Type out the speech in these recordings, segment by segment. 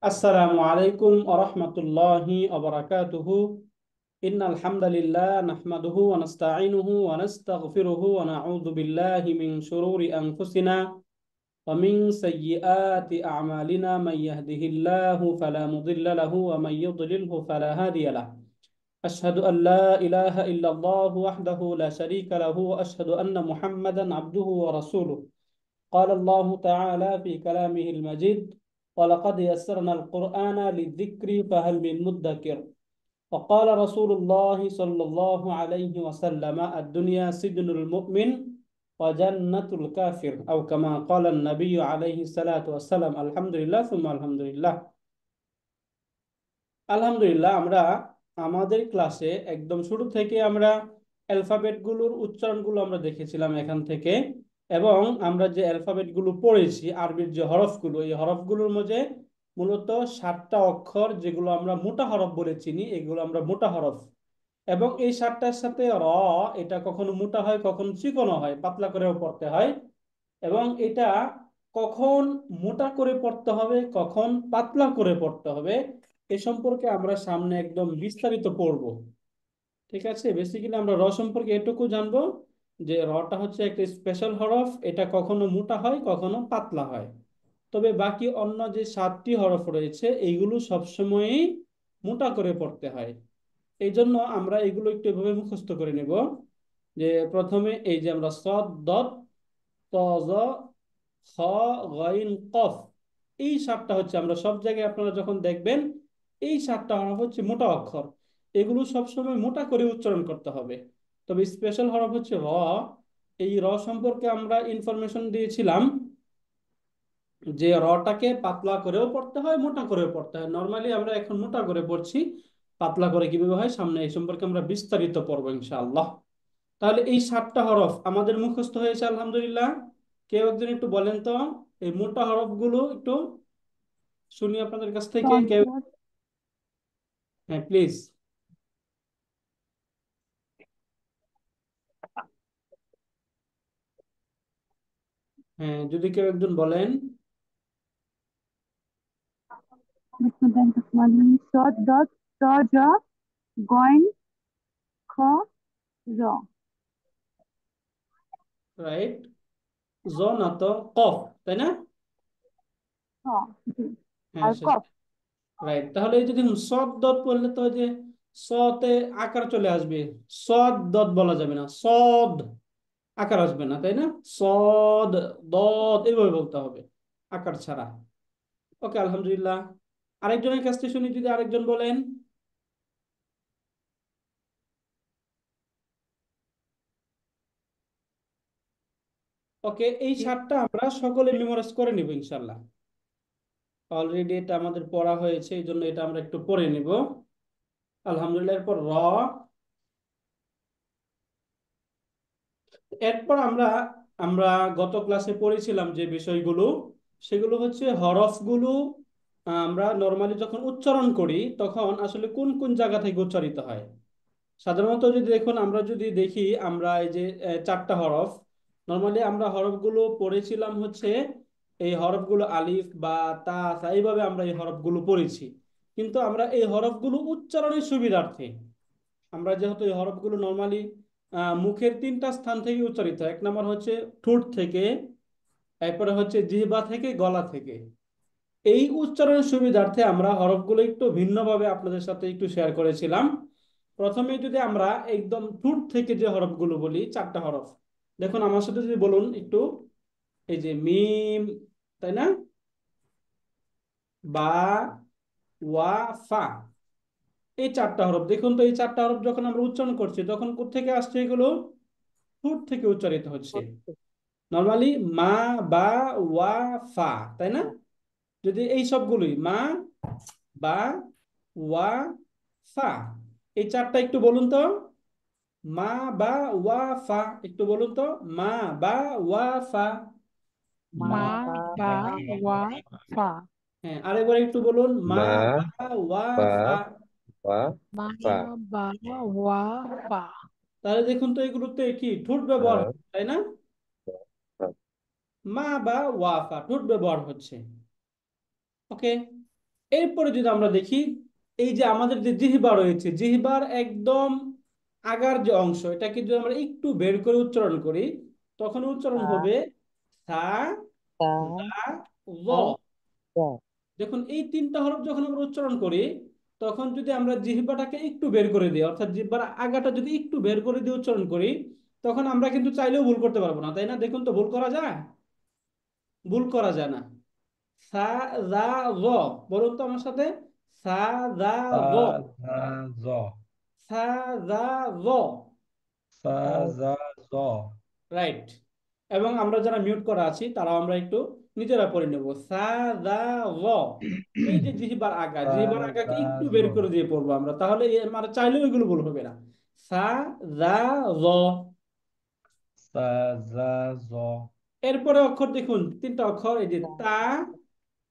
আসসালামু আলাইকুম ওয়া রাহমাতুল্লাহি ওয়া বারাকাতুহু। ইন্নাল হামদালিল্লাহ নাহমাদুহু ওয়া নাস্তাঈনুহু ওয়া নাস্তাগফিরুহু ওয়া নাউযু বিল্লাহি মিন শুরুরি আনফুসিনা ওয়া মিন সাইয়্যিআতি আ'মালিনা মান ইয়াহদিহিল্লাহু ফালা মুদিল্লা লাহু ওয়া মান ইউদ্লিলহু ফালা হাদিয়া লাহু। আশহাদু আল লা ইলাহা ইল্লাল্লাহু ওয়াহদাহু লা শারীকা লাহু ওয়া আশহাদু আন্না মুহাম্মাদান আবদুহু ওয়া রাসূলুহু। قال الله تعالى في كلامه المجيد: ولقد يسرنا القرآن للذكر فهل من مدكر. وقال رسول الله صلى الله عليه وسلم: الدنيا سجن المؤمن وجنة الكافر، أو كما قال النبي عليه الصلاة والسلام. الحمد لله ثم الحمد لله. আলহামদুলিল্লাহ, আমরা আমাদের ক্লাসে একদম শুরু থেকে আমরা অ্যালফাবেটগুলোর উচ্চারণগুলো আমরা দেখেছিলাম এখান থেকে। এবং আমরা যে অ্যালফাবেটগুলো পড়েছি, আরবির যে হরফগুলো, এই হরফগুলোর মধ্যে মূলত 7টা অক্ষর যেগুলো আমরা মোটা হরফ বলে চিনি, এগুলো আমরা মোটা হরফ। এবং এই 7টার সাথে এটা কখনো মোটা হয়, কখনো চিকনো হয়, পাতলা করেও পড়তে হয়। এবং এটা কখন মোটা করে পড়তে হবে, কখন পাতলা করে পড়তে হবে, এ সম্পর্কে আমরা সামনে একদম বিস্তারিত পড়ব। ঠিক আছে, বেসিক্যালি আমরা সম্পর্কে এটুকু জানবো যে টা হচ্ছে একটা স্পেশাল হরফ, এটা কখনো মোটা হয়, কখনো পাতলা হয়। তবে বাকি অন্য যে 7টি হরফ রয়েছে এইগুলো সবসময়ই মোটা করে পড়তে হয়। এই জন্য আমরা এগুলো একটু এভাবে মুখস্থ করে নেব যে প্রথমে এই যে আমরা সদ, দত, ত, জ, খ, গইন, কফ, এই 7টা হচ্ছে, আমরা সব জায়গায় আপনারা যখন দেখবেন এই 7টা হরফ হচ্ছে মোটা অক্ষর। এগুলো সবসময় মোটা করে উচ্চারণ করতে হবে। তবে স্পেশাল হরফ হচ্ছে এই সম্পর্কে আমরা ইনফরমেশন দিয়েছিলাম যে টাকে পাতলা করেও পড়তে হয়, মোটা করেও পড়তে হয়। নর্মালি আমরা এখন মোটা করে পড়ছি, পাতলা করে কিভাবে হয় সামনে এই সম্পর্কে আমরা বিস্তারিত পড়বো ইনশাআল্লাহ। তাহলে এই 7টা হরফ আমাদের মুখস্থ হয়েছে আলহামদুলিল্লাহ। কেউ একজন একটু বলেন তো এই মোটা হরফগুলো একটু শুনি আপনাদের কাছ থেকে কেউ। সদ, হ্যাঁ, প্লিজ। হ্যাঁ, যদি কেউ একজন বলেন। সদ, দত, ত, জ, গইন, খ, র। রাইট। জ না তো কফ, তাই না? খ, জি। হ্যাঁ, আর কফ। রাইট। তাহলে এই যদি সদ দত বললে তো ওই যে সতে আকার চলে আসবে, সদ দত বলা যাবে না, সদ আকার আসবে না, তাই না? সদ, দত এইভাবে বলতে হবে, আকার ছাড়া। ওকে, আলহামদুলিল্লাহ। আরেকজনের কাছ থেকে শুনি, যদি আরেকজন বলেন। ওকে, এই 7টা আমরা সকলে মেমোরাইজ করে নিব ইনশাল্লাহ। অলরেডি এটা আমাদের পড়া হয়েছে, এই জন্য এটা আমরা একটু পড়ে নিব। আলহামদুলিল্লাহ। এরপর এরপর আমরা আমরা গত ক্লাসে পড়েছিলাম যে বিষয়গুলো, সেগুলো হচ্ছে হরফগুলো আমরা নর্মালি যখন উচ্চারণ করি তখন আসলে কোন কোন জায়গা থেকে উচ্চারিত হয়। সাধারণত যদি দেখুন, আমরা যদি দেখি, আমরা এই যে 4টা হরফ, নর্মালি আমরা হরফগুলো পড়েছিলাম হচ্ছে এই হরফগুলো আলিফ বা তা সা, এইভাবে আমরা এই হরফগুলো পড়েছি। কিন্তু আমরা এই হরফগুলো উচ্চারণের সুবিধার্থে, আমরা যেহেতু এই হরফগুলো নর্মালি মুখের 3টা স্থান থেকে উচ্চারিত হয়। 1 নম্বর হচ্ছে ঠোঁট থেকে, এরপরে হচ্ছে জিহ্বা থেকে, গলা থেকে। এই উচ্চারণের সুবিধার্থে আমরা হরফগুলো একটু ভিন্নভাবে আপনাদের সাথে একটু শেয়ার করেছিলাম। প্রথমে যদি আমরা একদম ঠোঁট থেকে যে হরফগুলো বলি, 4টা হরফ, দেখুন আমার সাথে যদি বলুন একটু, এই যে মিম, তাই না, বা, ওয়া, ফা, এই 4টা হরফ দেখুন তো। এই 4টা হরফ যখন আমরা উচ্চারণ করছি তখন কোত্থেকে আসছে এগুলো? ঠোঁট থেকে উচ্চারিত হচ্ছে নর্মালি। মা, বা, ওয়া, ফা, তাই না? যদি এই সবগুলোই মা, বা, ওয়া, ফা, এই 4টা একটু বলুন তো। মা, বা, ওয়া, ফা, একটু বলুন তো। মা, বা, ওয়া, ফা। মা, বা, ওয়া, ফা। হ্যাঁ, আরেকবার একটু বলুন। মা, মা বা, ওয়া, বা ফা। বা মা, পা। বা, ওয়া, ফা। তাহলে দেখুন তো এগুলোতে কি ঠোঁট ব্যবহার হ্যাঁ, হচ্ছে, তাই না? হ্যাঁ। মা, বা, ওয়া, ফা, ঠোঁট ব্যবহার হচ্ছে। ওকে, এরপরে যদি আমরা দেখি, এই যে আমাদের যে জিহ্বা রয়েছে, জিহ্বার একদম আগার যে অংশ, এটাকে যদি আমরা একটু বের করে উচ্চারণ করি, তখন উচ্চারণ হবে সা দা ল। দেখুন এই তিনটা হরফ যখন আমরা উচ্চারণ করি, তখন যদি আমরা জিহ্বাটাকে একটু বের করে দিই, অর্থাৎ জিহ্বার আগাটা যদি একটু বের করে দিয়ে উচ্চারণ করি, তখন আমরা কিন্তু চাইলেও ভুল করতে পারবো না, তাই না? দেখুন তো, ভুল করা যায়? ভুল করা যায় না। সা দা জ, বলুন তো আমার সাথে, সা দা সা জ, জা জ, সা দা জ। সা জা জ। রাইট। এবং আমরা যারা মিউট করা আছি তারা আমরা একটু নিজেরা পড়ে নেব, সা দা জ। এই যে জিহ্বার আগা, সা জিহ্বার আগাকে জা একটু জ, বের করে দিয়ে পড়বো আমরা, তাহলে আমরা চাইলেও এগুলো ভুল হবে না। সা দা জ। সা জা জ, এরপরে অক্ষর দেখুন, তিনটা অক্ষর, এই যে তা,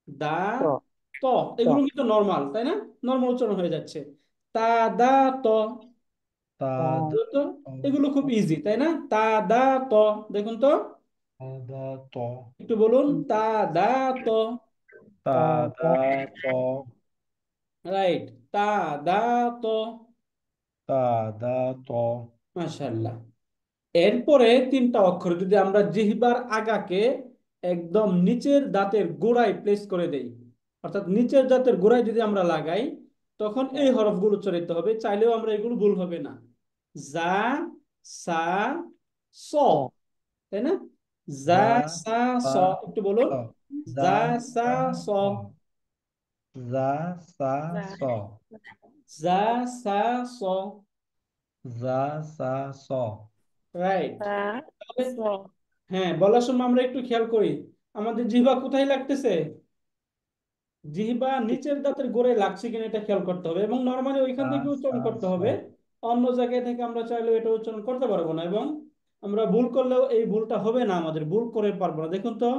দা, ত। এগুলো কিন্তু নর্মাল, তাই না? নর্মাল উচ্চারণ হয়ে যাচ্ছে, তা, দা, ত। তা তো দা তো ত, এগুলো খুব ইজি, তাই না? তা, দা, ত। দেখুন তো, তা দা ত, একটু বলুন, তা, দা, ত। তা দা ত, রাইট, তা, দা, ত। তা দা ত। মাশাআল্লাহ। এরপরে তিনটা অক্ষর যদি আমরা জিহ্বার আগাকে একদম নিচের দাঁতের গোড়ায় প্লেস করে দেই, অর্থাৎ নিচের দাঁতের গোড়ায় যদি আমরা লাগাই, তখন এই হরফগুলো উচ্চারিত হবে, চাইলেও আমরা এগুলো ভুল হবে না। জা, সা, স, তাই না? জা, যা সা, সা স। একটু বলুন, স, যা জা, সা, সা স। স, যা সা স, জা, সা, স। যা সা স। রাইট। তাহলে হ্যাঁ, বলার সময় আমরা একটু খেয়াল করি, আমাদের জিহ্বা কোথায় লাগতেছে, জিহ্বা নিচের দাঁতের গোড়ায় লাগছে কিনা এটা খেয়াল করতে হবে, এবং নর্মালি ওইখান যা থেকে সা উচ্চারণ করতে স, হবে। অন্য জায়গায় থেকে আমরা চাইলেও এটা উচ্চারণ করতে পারবো না, এবং আমরা ভুল করলেও এই ভুলটা হবে না, আমাদের ভুল করে পারবো না। দেখুন তো,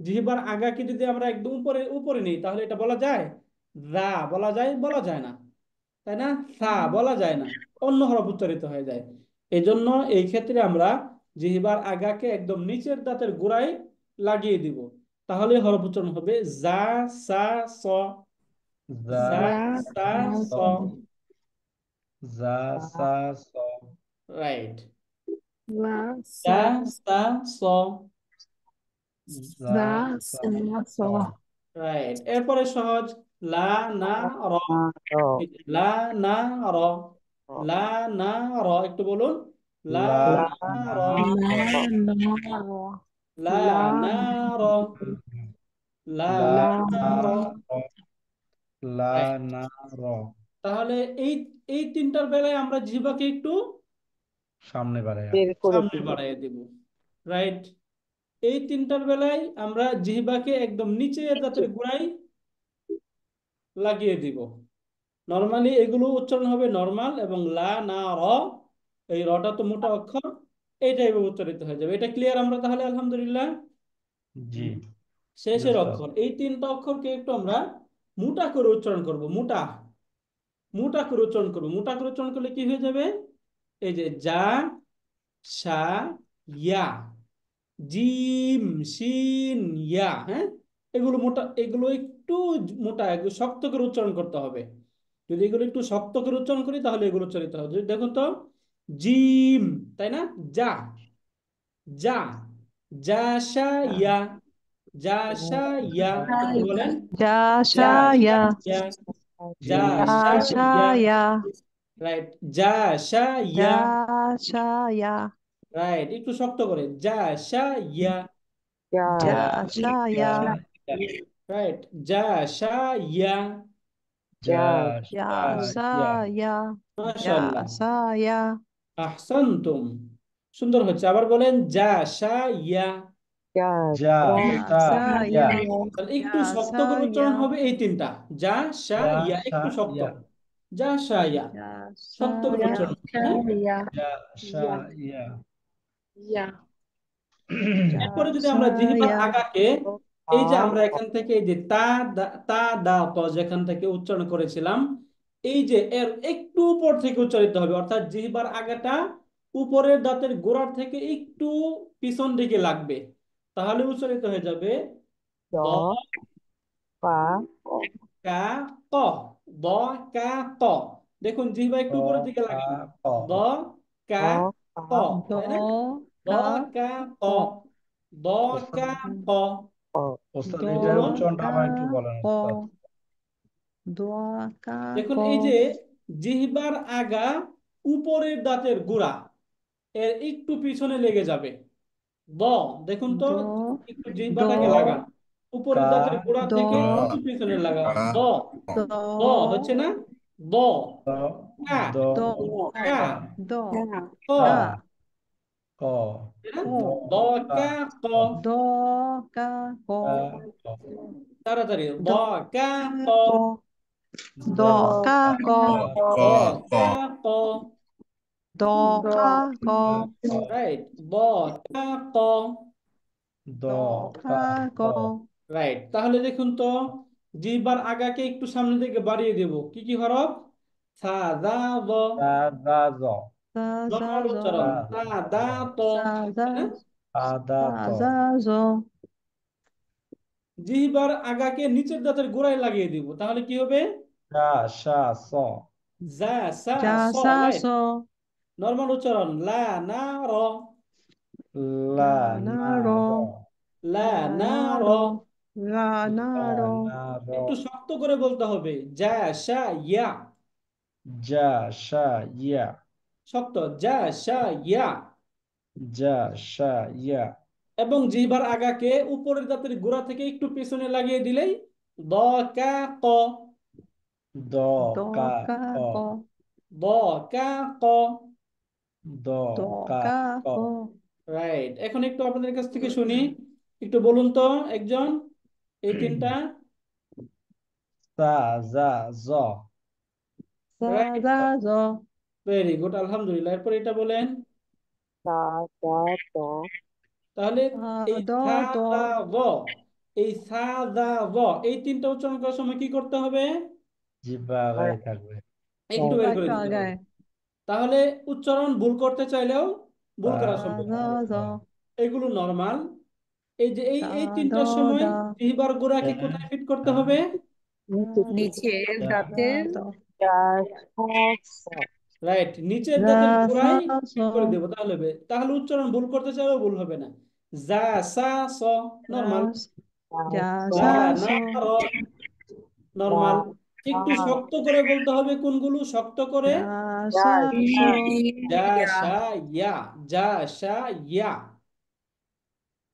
জিহ্বার আগাকে যদি আমরা একদম উপরে উপরে নিই, তাহলে এটা বলা যায়, রা বলা যায়? বলা যায় না, তাই না? সা বলা যায় না, অন্য হরফ উচ্চারিত হয়ে যায়। এই জন্য এই ক্ষেত্রে আমরা জিহ্বার আগাকে একদম নিচের দাঁতের গোড়ায় লাগিয়ে দিব, তাহলে হরফ উচ্চারণ হবে জা, সা, স। যা জা, সা, সা স, স। যা সা স, রাইট। জা, সা, স। যা সা স, রাইট। এরপরে সহজ, লা, না, র। এই যে লা, না, র। লা, না, র। একটু বলুন, লা, লা না, না র। র, লা, না, র। লা, লা না, না র। র, লা Right. না র। তাহলে এই এই তিনটার বেলায় আমরা জিহ্বাকে একটু সামনে বাড়ায়া, সামনে বাড়াইয়া দেব। রাইট। এই তিনটার বেলায় আমরা জিহ্বাকে একদম নিচে দাঁতের গোড়ায় লাগিয়ে দিব। নর্মালি এগুলো উচ্চারণ হবে নর্মাল, এবং লা, না, র, এই রটা তো মোটা অক্ষর, এইটা এভাবে উচ্চারিত হয়ে যাবে। এটা ক্লিয়ার আমরা তাহলে, আলহামদুলিল্লাহ। জি জি শেষের ওস্তাদ। অক্ষর, এই তিনটা অক্ষরকে একটু আমরা মোটা করে উচ্চারণ করব, মোটা, মোটা করে উচ্চারণ করবো। মোটা করে উচ্চারণ করলে কি হয়ে যাবে, এই যে জা, সা, ইয়া, জিম, শিন, ইয়া। হ্যাঁ, এগুলো মোটা, এগুলো একটু মোটা, এগুলো শক্ত করে উচ্চারণ করতে হবে। যদি এগুলো একটু শক্ত করে উচ্চারণ করি, তাহলে এগুলো উচ্চারিত হবে। যদি দেখুন তো, জিম, তাই না? যা, যা, যা, সা, ইয়া, যা, সা, ইয়া। একটু বলেন, যা, সা, Jashaya, ইয়া, যা, সা, জিম, ইয়া। Jashaya, রাইট, যা, সা, ইয়া। Jashaya, রাইট, একটু শক্ত করে, যা, সা, ইয়া। যা যা Jashaya, রাইট, যা, সা, ইয়া। যা সা ইয়া। Jashaya, মাশাআল্লাহ, Jashaya, আহসানতুম, সুন্দর হচ্ছে। আবার বলেন, যা, সা, ইয়া। যা সা ইয়া। Jashaya, তাহলে একটু শক্ত করে উচ্চারণ Jashaya, হবে এই তিনটা, যা, সা, যা ইয়া, সা একটু শক্ত, ইয়া। যা, সা, ইয়া, শক্ত করে Jashaya, উচ্চারণ হবে, হ্যাঁ? যা সা ইয়া। এরপরে যদি আমরা জিহ্বার Jashaya, আগাকে, এই যে আমরা এখান থেকে এই যে তা, তা, দা, ত যেখান থেকে উচ্চারণ করেছিলাম, এই যে এর একটু উপর থেকে উচ্চারিত হবে, অর্থাৎ জিহ্বার আগাটা উপরের দাঁতের গোড়ার থেকে একটু পিছন দিকে লাগবে, তাহলে উচ্চারিত হয়ে যাবে দ, কা ক, দ কা ক। দেখুন জিহ্বা একটু উপরের দিকে কা লাগান। ক দ কা ক, তাই না? দ কা কা ক, দ ওস্তাদ কা ক। ওস্তাদ দ এটার বলুন। উচ্চারণটা কা আমার একটু বলেন ক ওস্তাদ। দ কা দেখুন ক এই যে জিহ্বার আগা উপরের দাঁতের গোড়া এর একটু পিছনে লেগে যাবে। দ, দেখুন তো, দ একটু দ জিহ্বাটাকে লাগান, উপরের কা দাঁতের গোড়া দ থেকে একটু পিছনে লাগান। দ, দ দ হচ্ছে না? দ দ কা দ দ কা দ ক, কা ক তাই না? ক দ কা কা ক। দ কা ক কা ক তাড়াতাড়ি, দ দ কা ক, ক দ দ কা কা ক দ কা ক। দ কা ক ক রাইট, দ কা ক। দ দ কা কা ক ক রাইট, তাহলে দেখুন তো, জিহ্বার আগাকে একটু সামনের দিকে বাড়িয়ে দেব। কি কি হরফ? সা দা দ। দা দা জ সা সা নর্মাল জ উচ্চারণ, দা সা দা ত, সা সা তাই না? দা দা সা ত সা জ জিহ্বার আগাকে নিচের দাঁতের গোড়ায় লাগিয়ে দিব, তাহলে কি হবে? শা শা স জা সা যা স। সা রাইট, স নর্মাল উচ্চারণ, লা না র, লা লা না না র র লা লা না না র। র লা না লা র না র একটু শক্ত করে বলতে হবে, যা সা ইয়া। যা শা ইয়া শক্ত, যা সা ইয়া। যা শা ইয়া এবং জিহ্বার আগাকে উপরের দাঁতের গোড়া থেকে একটু পেছনে লাগিয়ে দিলেই দ কা ক, দ দ কা কা ক ক দ কা ক। দ দ কা কা ক ক রাইট, এখন একটু আপনাদের কাছ থেকে শুনি, একটু বলুন তো একজন এই তিনটা। সা জা জ সা রাইট, সা জ ভেরি গুড, আলহামদুলিল্লাহ। এরপর এটা বলেন। তাহলে সা এই দ সা দ দা ভ, এই সা দা ভ, এই তিনটা উচ্চারণ করার সময় কি করতে হবে? জিহ্বা আগায় থাকবে একটু বের করে একটু দিতে হবে। আগায় তাহলে উচ্চারণ ভুল করতে চাইলেও ভুল সা করা সা সম্ভব, জ জ এগুলো নরমাল। এই যে এই সা এই দ তিনটার সময় দা জিহ্বার গোড়াকে কোথায় ফিট করতে হবে? নিচের দাঁতের রাইট, নিচের যা দাঁতের সা গোড়ায় স ফিট করে দেবো, তাহলে হবে, তাহলে উচ্চারণ ভুল করতে চাইলেও ভুল হবে না। যা সা স, যা নরমাল। যা লা সা স না র, নরমাল। একটু শক্ত করে বলতে হবে, কোনগুলো শক্ত করে? যা সা স যা সা ইয়া, যা সা ইয়া।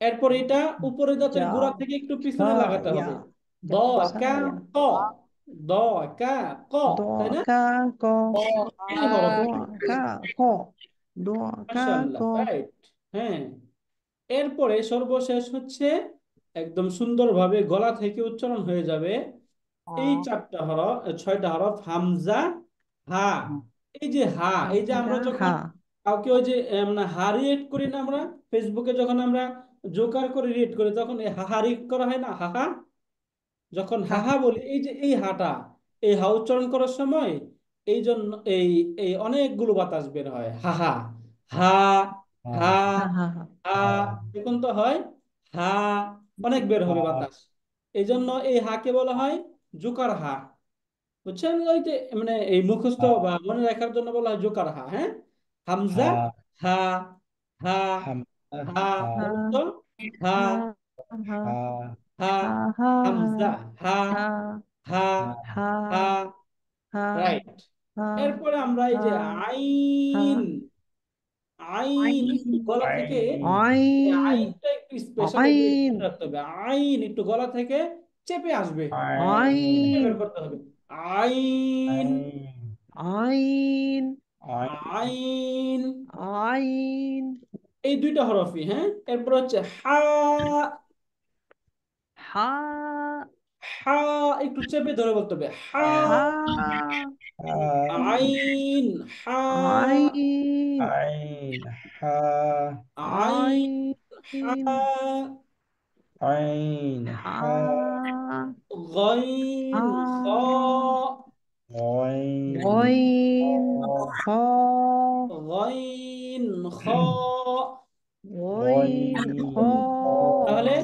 এরপর এটা উপরের দাঁতের যা গোড়া থেকে একটু সা পিছনে লাগাতে ইয়া হবে। দ যা সা কা ইয়া ক, দ কা ক, দ তাই না? কা ক এই হরফ, দ কা ক দ কা ক মাশাআল্লাহ, রাইট। হ্যাঁ, এরপরে সর্বশেষ হচ্ছে একদম সুন্দরভাবে গলা থেকে উচ্চারণ হয়ে যাবে এই চারটা হরফ, ছয়টা হরফ, হামজা, হা। এই যে হা, এই যে হামজা আমরা যখন হা কাউকে ওই যে মানে হা রিয়েক্ট করি না আমরা, ফেসবুকে যখন আমরা জোকার করে রিয়েক্ট করি, তখন এই হাহা রিয়েক্ট করা হয় না, হাহা। যখন হা হাহা বলি, এই যে এই হাটা, এই হা উচ্চারণ করার সময় এই জন্য এই এই অনেকগুলো বাতাস বের হয়, হাহা, হা, হা, হা হা হা হা। দেখুন তো হয়, হা, অনেক বের হবে বাতাস। এই জন্য এই হাকে বলা হয় জোকার হা। বুঝছেন? ওই যে মানে এই মুখস্থ বা মনে রাখার জন্য বলা হয় জোকার হা। হ্যাঁ, হামজা, হা, হা, হা। বলুন তো, হা, হা, হামজা, হা, হা, হা। রাইট, এরপরে আমরা এই যে আইন, আইন একটু গলা থেকে, এই আইন আইনটা একটু স্পেশাল, একটু আইন খেয়াল রাখতে হবে। আইন একটু গলা থেকে চেপে আসবে, চেপে আইন বের করতে হবে। আইন, আইন আইন। আইন এই দুইটা হরফই। হ্যাঁ, এরপর হচ্ছে হা, হা হা একটু চেপে ধরে বলতে হবে, হা। হা আইন, হা, আইন আইন হা আইন, আইন হা। আইন হা হা গইন, খ, গইন গইন খ গইন, খ। গইন খ গইন খ তাহলে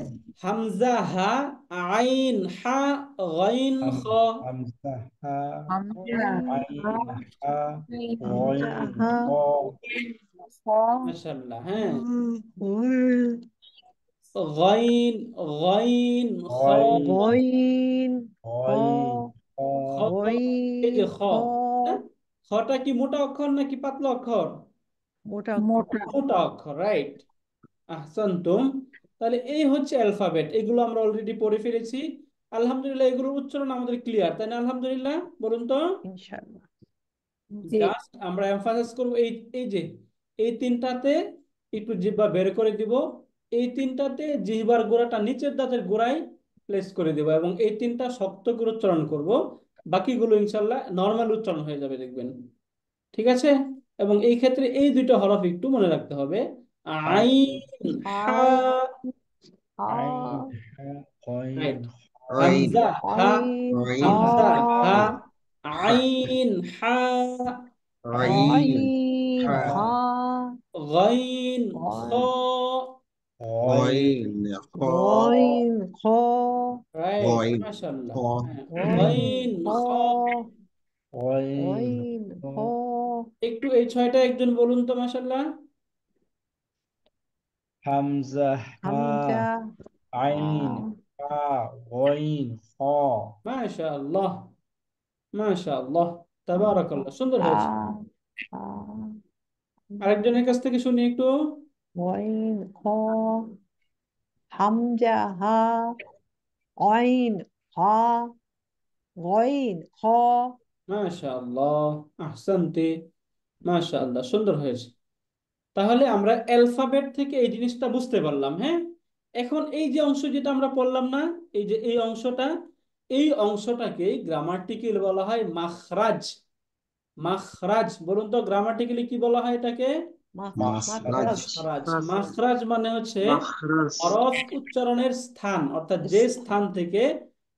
হামজা হা, আইন হা গাইন খ। হামজা হা হামজা আইন হা হামজা গইন হা খ খ মাশাআল্লাহ। হ্যাঁ, গইন গাইন গাইন খ। গইন গইন খ গইন খ খ, এই যে গইন খ, খ হ্যাঁ? খটা কি মোটা অক্ষর নাকি পাতলা অক্ষর? মোটা মোটা মোটা অক্ষর, রাইট। আহসানতুম। তাহলে এই হচ্ছে অ্যালফাবেট, এগুলো আমরা অলরেডি পড়ে ফেলেছি। আলহামদুলিল্লাহ, এগুলোর উচ্চারণ আমাদের ক্লিয়ার, তাই না? আলহামদুলিল্লাহ বলুন তো। ইনশাআল্লাহ জাস্ট আমরা এমফাসাইজ করব এই এই যে এই তিনটাতে একটু জিহ্বা বের করে দিব, এই তিনটাতে জিহ্বার গোড়াটা নিচের দাঁতের গোড়ায় প্লেস করে দেব, এবং এই তিনটা শক্ত করে উচ্চারণ করব। বাকিগুলো ইনশাল্লাহ নর্মাল উচ্চারণ হয়ে যাবে, দেখবেন। ঠিক আছে? এবং এই ক্ষেত্রে এই দুটো হরফ একটু মনে রাখতে হবে। আইন হা, আই আইন আ হা গইন রাইট। খ হামজা হা, আইন হামজা হা, হা আইন হা, আইন হা গাইন খ। গইন গইন খ রাইট, মাশাআল্লাহ। হ্যাঁ, গইন গাইন খ খ। গইন গইন খ খ একটু এই ছয়টা একজন বলুন তো, মাশাআল্লাহ। হামজা হা হামজা আইন হা গইন খ মাশাআল্লাহ, মাশাআল্লাহ, তাবারাকাল্লাহ, সুন্দর আ হয়েছে। আ আরেকজনের কাছ থেকে শুনি একটু। গইন খ হামজা হা গইন হা গইন খ মাশাআল্লাহ, আহসানতি, মাশাআল্লাহ, সুন্দর হয়েছে। তাহলে আমরা অ্যালফাবেট থেকে এই জিনিসটা বুঝতে পারলাম। হ্যাঁ, এখন এই যে অংশ যেটা আমরা পড়লাম না, এই যে এই অংশটা, এই অংশটাকে গ্রামাটিক্যালি বলা হয় মাখরাজ। মাখরাজ, বলুন তো গ্রামাটিক্যালি কি বলা হয় এটাকে? মাখরাজ মাখরাজ। মাখরাজ মানে হচ্ছে হরফ উচ্চারণের স্থান, অর্থাৎ যে স্থান থেকে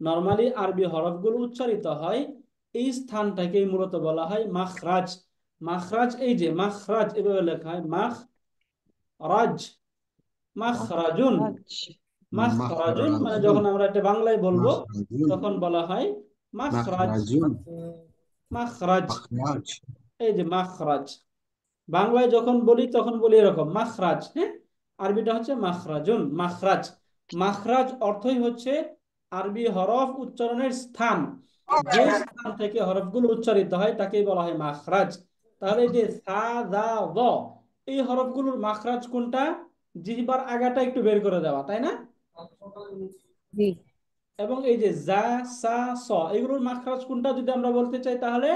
নরমালি আরবি হরফগুলো উচ্চারিত হয়, এই স্থানটাকেই মূলত বলা হয় মাখরাজ। মাখরাজ, এই যে মাখরাজ এভাবে লেখা হয় মাখরাজ, মাখরাজুন। মাখরাজ মাখরাজুন মানে যখন আমরা এটা বাংলায় বলবো তখন বলা হয় মাখরাজ। মাখরাজ, এই যে মাখরাজ। বাংলায় যখন বলি তখন বলি এরকম মাখরাজ। হ্যাঁ, আরবিটা হচ্ছে মাখরাজুন, মাখরাজ। মাখরাজ অর্থই হচ্ছে আরবি হরফ উচ্চারণের স্থান, যে স্থান থেকে হরফগুলো উচ্চারিত হয় তাকেই বলা হয় মাখরাজ। তাহলে এই যে সা দা দ, এই হরফগুলোর মাখরাজ কোনটা? জিহ্বার আগাটা একটু বের করে দেওয়া, তাই না? জি এবং এই যে জা সা স, এগুলোর মাখরাজ কোনটা যদি আমরা বলতে চাই, তাহলে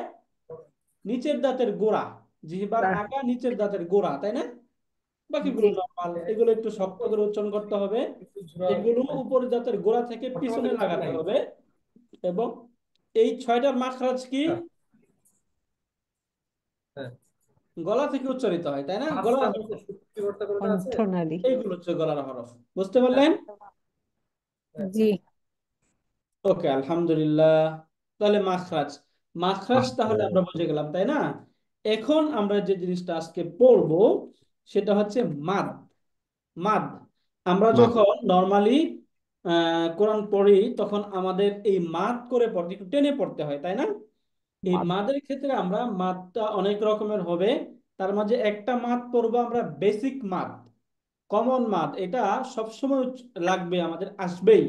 নিচের দাঁতের গোড়া, জিহ্বার আগা নিচের দাঁতের গোড়া, তাই না? বাকিগুলো জি নরমাল, এগুলো একটু শক্ত করে উচ্চারণ করতে হবে। এগুলো উপর দাঁতের গোড়া থেকে পিছনে লাগাতে হবে। এবং এই ছয়টার মাখরাজ কি? গলা থেকে উচ্চারিত হয়, তাই না? গলার হরফ, কণ্ঠনালী এইগুলো হচ্ছে গলার হরফ। বুঝতে পারলেন? জি ওকে, আলহামদুলিল্লাহ। তাহলে মাখরাজ, মাখরাজ তাহলে আমরা বুঝে গেলাম, তাই না? এখন আমরা যে জিনিসটা আজকে পড়বো সেটা হচ্ছে মাদ। মাদ, আমরা যখন নর্মালি কোরআন পড়ি তখন আমাদের এই মাদ করে পড়তে একটু টেনে পড়তে হয়, তাই না? এই মাদের ক্ষেত্রে আমরা মাদটা অনেক রকমের হবে। তার মাঝে একটা মাদ পড়বো আমরা বেসিক মাদ, কমন মাদ। এটা সবসময় লাগবে, আমাদের আসবেই।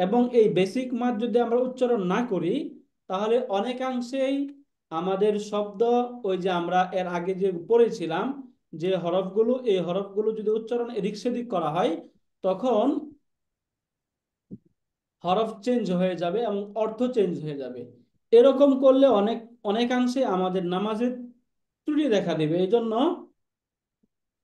এবং এই বেসিক মাদ যদি আমরা উচ্চারণ না করি তাহলে অনেকাংশেই আমাদের শব্দ, ওই যে আমরা এর আগে যে পড়েছিলাম যে হরফগুলো, এই হরফগুলো যদি উচ্চারণ এদিক সেদিক করা হয় তখন হরফ চেঞ্জ হয়ে যাবে এবং অর্থ চেঞ্জ হয়ে যাবে। এরকম করলে অনেকাংশে আমাদের নামাজের ত্রুটি দেখা দেবে। এই জন্য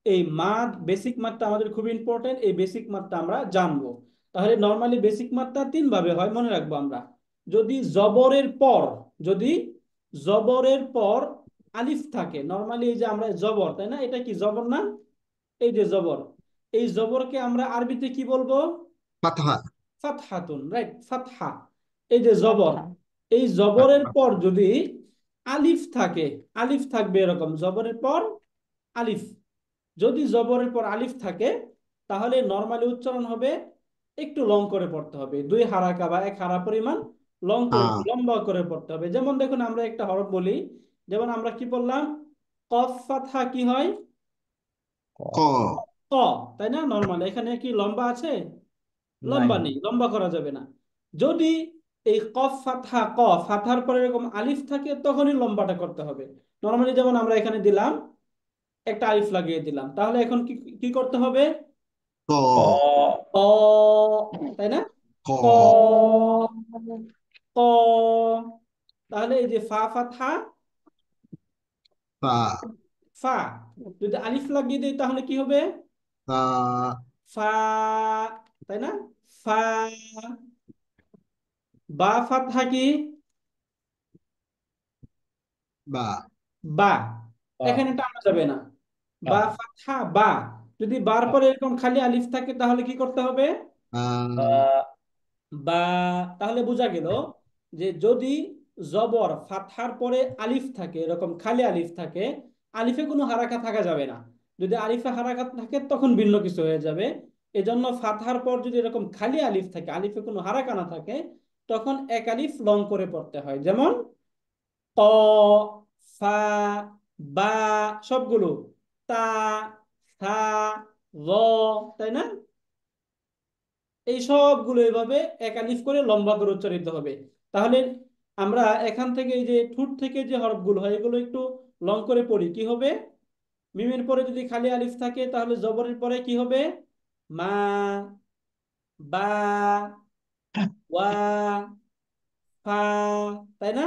এই মাদ, বেসিক মাদটা আমাদের খুব ইম্পর্টেন্ট। এই বেসিক মাদটা আমরা জানবো। তাহলে নর্মালি বেসিক মাদটা তিন ভাবে হয়, মনে রাখবো আমরা। যদি জবরের পর, যদি জবরের পর আলিফ থাকে, নর্মালি এই যে আমরা জবর, তাই না? এটা কি জবর না? এই যে জবর, এই জবরকে আমরা আরবিতে কি বলবো? ফাতহাতুন, রাইট, ফাতহা। এই যে জবর, কথা এই জবরের পর যদি আলিফ থাকে, আলিফ থাকবে এরকম, জবরের পর আলিফ। যদি জবরের পর আলিফ থাকে তাহলে নরমালি উচ্চারণ হবে একটু লং করে পড়তে হবে, 2 হারাকা বা 1 হারা পরিমাণ লং করে লম্বা করে পড়তে হবে। যেমন দেখুন আমরা একটা হরফ বলি, যেমন আমরা কি বললাম, কফ ফাতহা কি হয়, ক, ক, তাই না? নরমাল এখানে কি লম্বা আছে? নাই, লম্বা নেই, লম্বা করা যাবে না। যদি এই কফ ফাতহা ক ফাতহার পরে এরকম আলিফ থাকে তখনই লম্বাটা করতে হবে। নরমালি যেমন আমরা এখানে দিলাম, একটা আলিফ লাগিয়ে দিলাম, তাহলে এখন কি কি করতে হবে? ক, ক, ক, তাই না? ক, ক, ক। তাহলে এই যে ফা ফাতহা, ফা, ফা, যদি আলিফ লাগিয়ে দেই তাহলে কি হবে? ফা, ফা, তাই না? ফা। বা ফাতহা কি? বা, বা, বা, এখানে টানা যাবে না। বা, বা ফাতহা বা, যদি বার বা, পরে এরকম খালি আলিফ থাকে তাহলে কি করতে হবে? আ, বা। তাহলে বোঝা গেল যে যদি জবর ফাতহার পরে আলিফ থাকে, এরকম খালি আলিফ থাকে, আলিফে কোনো হারাকা থাকা যাবে না। যদি আলিফে হারাকা থাকে তখন ভিন্ন কিছু হয়ে যাবে। এজন্য ফাতহার পর যদি এরকম খালি আলিফ থাকে, আলিফে কোনো হারাকা না থাকে, তখন এক আলিফ লং করে পড়তে হয়। যেমন ক, ফা, বা, সবগুলো, তা, থা, র, তাই না? এই সবগুলো এভাবে একালিফ করে লম্বা করে উচ্চারিত হবে। তাহলে আমরা এখান থেকে এই যে ঠোঁট থেকে যে হরফগুলো হয় এগুলো একটু লং করে পড়ি, কি হবে? মিমের পরে যদি খালি আলিফ থাকে তাহলে জবরের পরে কি হবে? মা, বা, ওয়া, ফা, তাই না?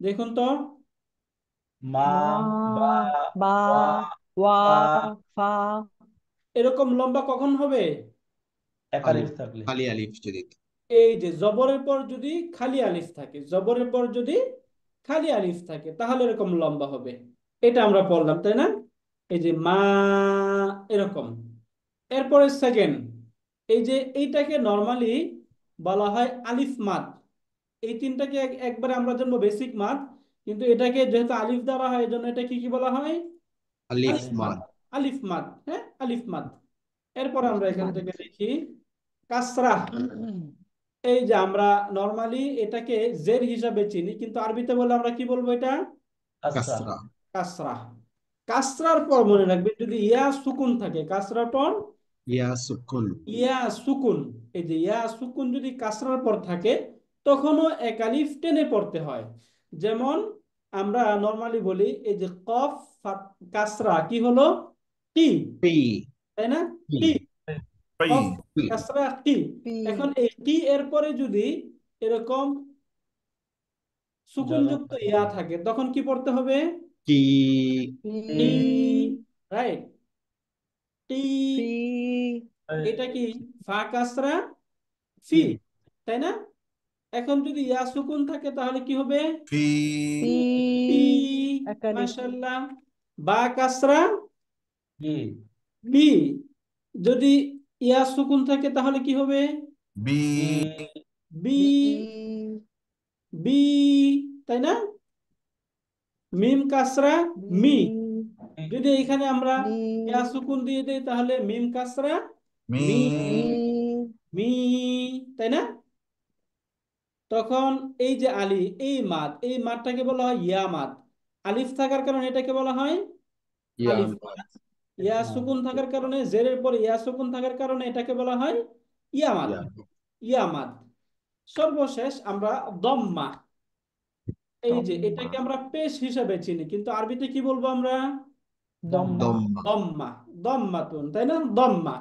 দেখুন তো, মা, মা, বা, বা, ওয়া, ওয়া, ফা, ফা। এরকম লম্বা কখন হবে? একালিফ থাকলে, খালি আলিফ যদি এই যে জবরের পর যদি খালি আলিফ থাকে, জবরের পর যদি খালি আলিফ থাকে তাহলে এরকম লম্বা হবে। এটা আমরা পড়লাম, তাই না? এই যে মা, এরকম। এরপরে সেকেন্ড, এই যে এইটাকে নর্মালি বলা হয় আলিফ মাদ। এই তিনটাকে একবারে আমরা জানবো বেসিক মাদ, কিন্তু এটাকে যেহেতু আলিফ দ্বারা হয় এই জন্য এটা কি কি বলা হয়? আলিফ আলিফ মাদ। মাদ আলিফ মাদ, হ্যাঁ, আলিফ মাদ। এরপর আমরা এখান মাদ। থেকে দেখি কাসরা। এই যে আমরা নর্মালি এটাকে জের হিসাবে চিনি, কিন্তু আরবিতে বলে আমরা কি বলবো এটা? কাসরা, কাসরা কাসরা। কাসরার পর মনে রাখবেন যদি ইয়া সুকুন থাকে, কাসরার পর ইয়া সুকুন ইয়া সুকুন, এই যে ইয়া সুকুন যদি কাসরার পর থাকে তখনও এক আলিফ টেনে পড়তে হয়। যেমন আমরা নর্মালি বলি এই যে কফ কাসরা কি হলো? টি, পি তাই না? পি টি, পি কফ পি কাসরা টি। পি, এখন এই টি এর পরে যদি এরকম জজম সুকুনযুক্ত থাকে, ইয়া থাকে তখন কি পড়তে হবে? কি পি, টি, রাইট, টি। পি, এটা কি? ফা কাসরা ফি, পি, তাই না? এখন যদি ইয়া সুকুন থাকে তাহলে কি হবে? P P. পি, একালিফ। মাশাআল্লাহ। বা কাসরা পি, বি, যদি ইয়া সুকুন থাকে তাহলে কি হবে? বি বি, বি, বি, বি, তাই না? মিম কাসরা মি, বি, যদি এখানে আমরা মি, ইয়া সুকুন দিয়ে দেই তাহলে মিম কাসরা মি মি, মি, মি, তাই না? তখন এই যে আলি, এই মাদ, এই মাদটাকে বলা হয় ইয়া মাদ। আলিফ থাকার কারণে এটাকে বলা হয় ইয়া আলিফ মাদ মাদ। ইয়া সুকুন থাকার কারণে, জেরের পরে ইয়া সুকুন থাকার কারণে এটাকে বলা হয় ইয়া মাদ। ইয়া ইয়া মাদ। সর্বশেষ আমরা দম্মা। এই যে দম্মা, এটাকে আমরা পেশ হিসাবে চিনি, কিন্তু আরবিতে কি বলবো আমরা? দম্মা, দম্মা দম্মা, দম্মাতুন, তাই না? দম্মা।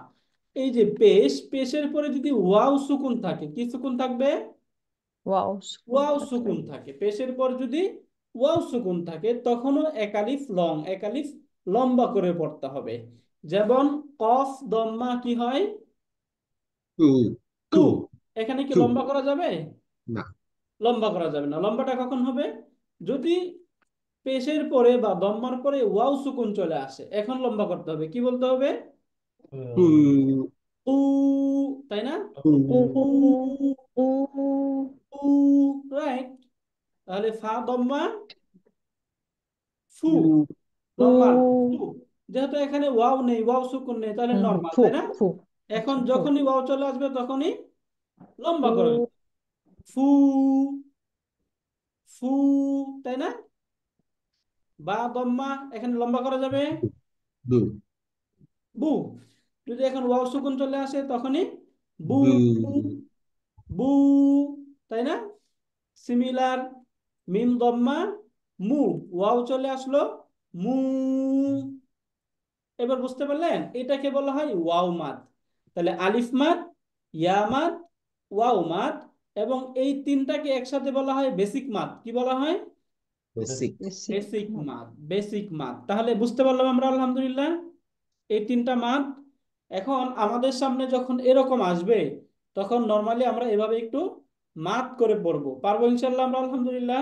এই যে পেশ, পেশের পরে যদি ওয়াও সুকুন থাকে, কি সুকুন থাকবে? ওয়াও সুকুন ওয়াও থাকবে। সুকুন থাকে। পেশের পর যদি ওয়াও সুকুন থাকে তখনও একালিফ লং, একালিফ লম্বা করে পড়তে হবে। যেমন কফ দম্মা কি হয়? Two two. টু এখানে কি টু লম্বা করা যাবে? না লম্বা করা যাবে না। লম্বাটা কখন হবে? যদি পেশের পরে বা দম্মার পরে ওয়াও সুকুন চলে আসে, এখন লম্বা করতে হবে, কি বলতে হবে? টু উ, তাই না? টু উ, উ, উ, উ, রাইট। তাহলে ফা দম্মা ফু, উ, নরমাল ফু। যেহেতু এখানে ওয়াও নেই, ওয়াও সুকুন নেই, তাহলে নরমাল, ফু, তাই না? ফু, এখন আচ্ছা, যখনই ওয়াও চলে আসবে তখনই লম্বা করে ফু, ফু, ফু, তাই না? বা দম্মা এখানে লম্বা করা যাবে বু, বু। যদি এখন ওয়াও সুকুন চলে আসে তখনই বু, বু, বু, তাই না? সিমিলার, মিম দম্মা মু, ওয়াও চলে আসলো মু। এবার বুঝতে পারলেন এটাকে বলা হয় ওয়াও মাদ। তাহলে আলিফ মাদ, ইয়া মাদ, ওয়াও মাদ, এবং এই তিনটাকে একসাথে বলা হয় বেসিক মাদ। কি বলা হয়? বেসিক, বেসিক বেসিক মাদ। মাদ, বেসিক মাদ। তাহলে বুঝতে পারলাম আমরা আলহামদুলিল্লাহ এই তিনটা মাদ। এখন আমাদের সামনে যখন এরকম আসবে তখন নর্মালি আমরা এভাবে একটু মাদ করে পড়বো, পারবো ইনশাল্লাহ আমরা আলহামদুলিল্লাহ।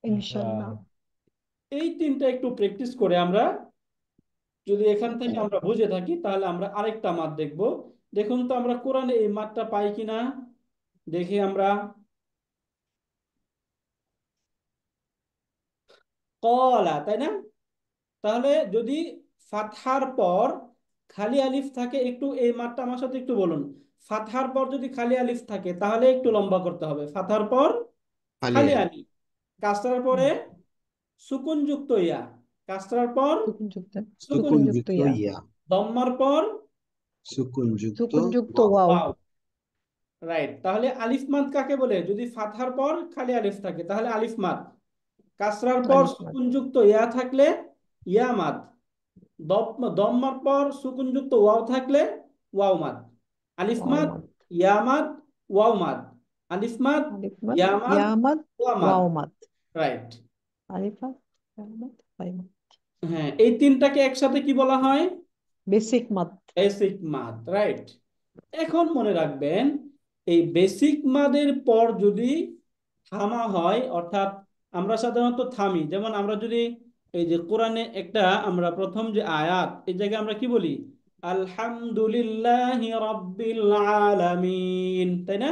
ইনশাল্লাহ। ইনশাআল্লাহ। এই তিনটা একটু প্র্যাকটিস করে আমরা যদি এখান থেকে আমরা বুঝে থাকি তাহলে আমরা আরেকটা মাদ দেখব। দেখুন তো আমরা কোরআনে এই মাদটা পাই কিনা দেখি আমরা। কলা, তাই না? তাহলে যদি ফাতহার পর খালি আলিফ থাকে, একটু এই মাদটা আমার সাথে একটু বলুন। ফাতহার পর যদি খালি আলিফ থাকে তাহলে একটু লম্বা করতে হবে। ফাতহার পর খালি খালি আলিফ, আলিফ, কাসরার পরে সুকুন যুক্ত ইয়া, কাসরার পর সুকুনযুক্ত সুকুন, সুকুনযুক্ত সুকুনযুক্ত ইয়া, ইয়া, দম্মার পর সুকুনযুক্ত সুকুনযুক্ত ওয়াও, ওয়াও। ওয়াও। রাইট, তাহলে আলিফ মাদ কাকে বলে? যদি ফাতহার পর খালি আলিফ থাকে তাহলে আলিফ মাদ, কাসরার পর আলিফ মাদ, সুকুনযুক্ত ইয়া থাকলে ইয়া মাদ, দম্মার পর সুকুনযুক্ত ওয়াও থাকলে ওয়াও মাদ। আলিফ ওয়াও মাদ, মাদ, ইয়া মাদ, ওয়াও মাদ, আলিফ মাদ, আলিফ মাদ, ইয়া মাদ, ইয়া মাদ, ওয়া মাদ। ওয়াও মাদ, রাইট। আলিফ মাদ, ইয়া মাদ, ওয়াও মাদ। হ্যাঁ, এই তিনটাকে একসাথে কি বলা হয়? বেসিক মাদ। বেসিক মাদ। রাইট। এখন মনে রাখবেন এই বেসিক মাদের পর যদি থামা হয়, অর্থাৎ আমরা সাধারণত থামি, যেমন আমরা যদি এই যে কোরআনে একটা আমরা প্রথম যে আয়াত, এই জায়গায় আমরা কি বলি? আলহামদুলিল্লাহি রাব্বিল আলামিন, তাই না?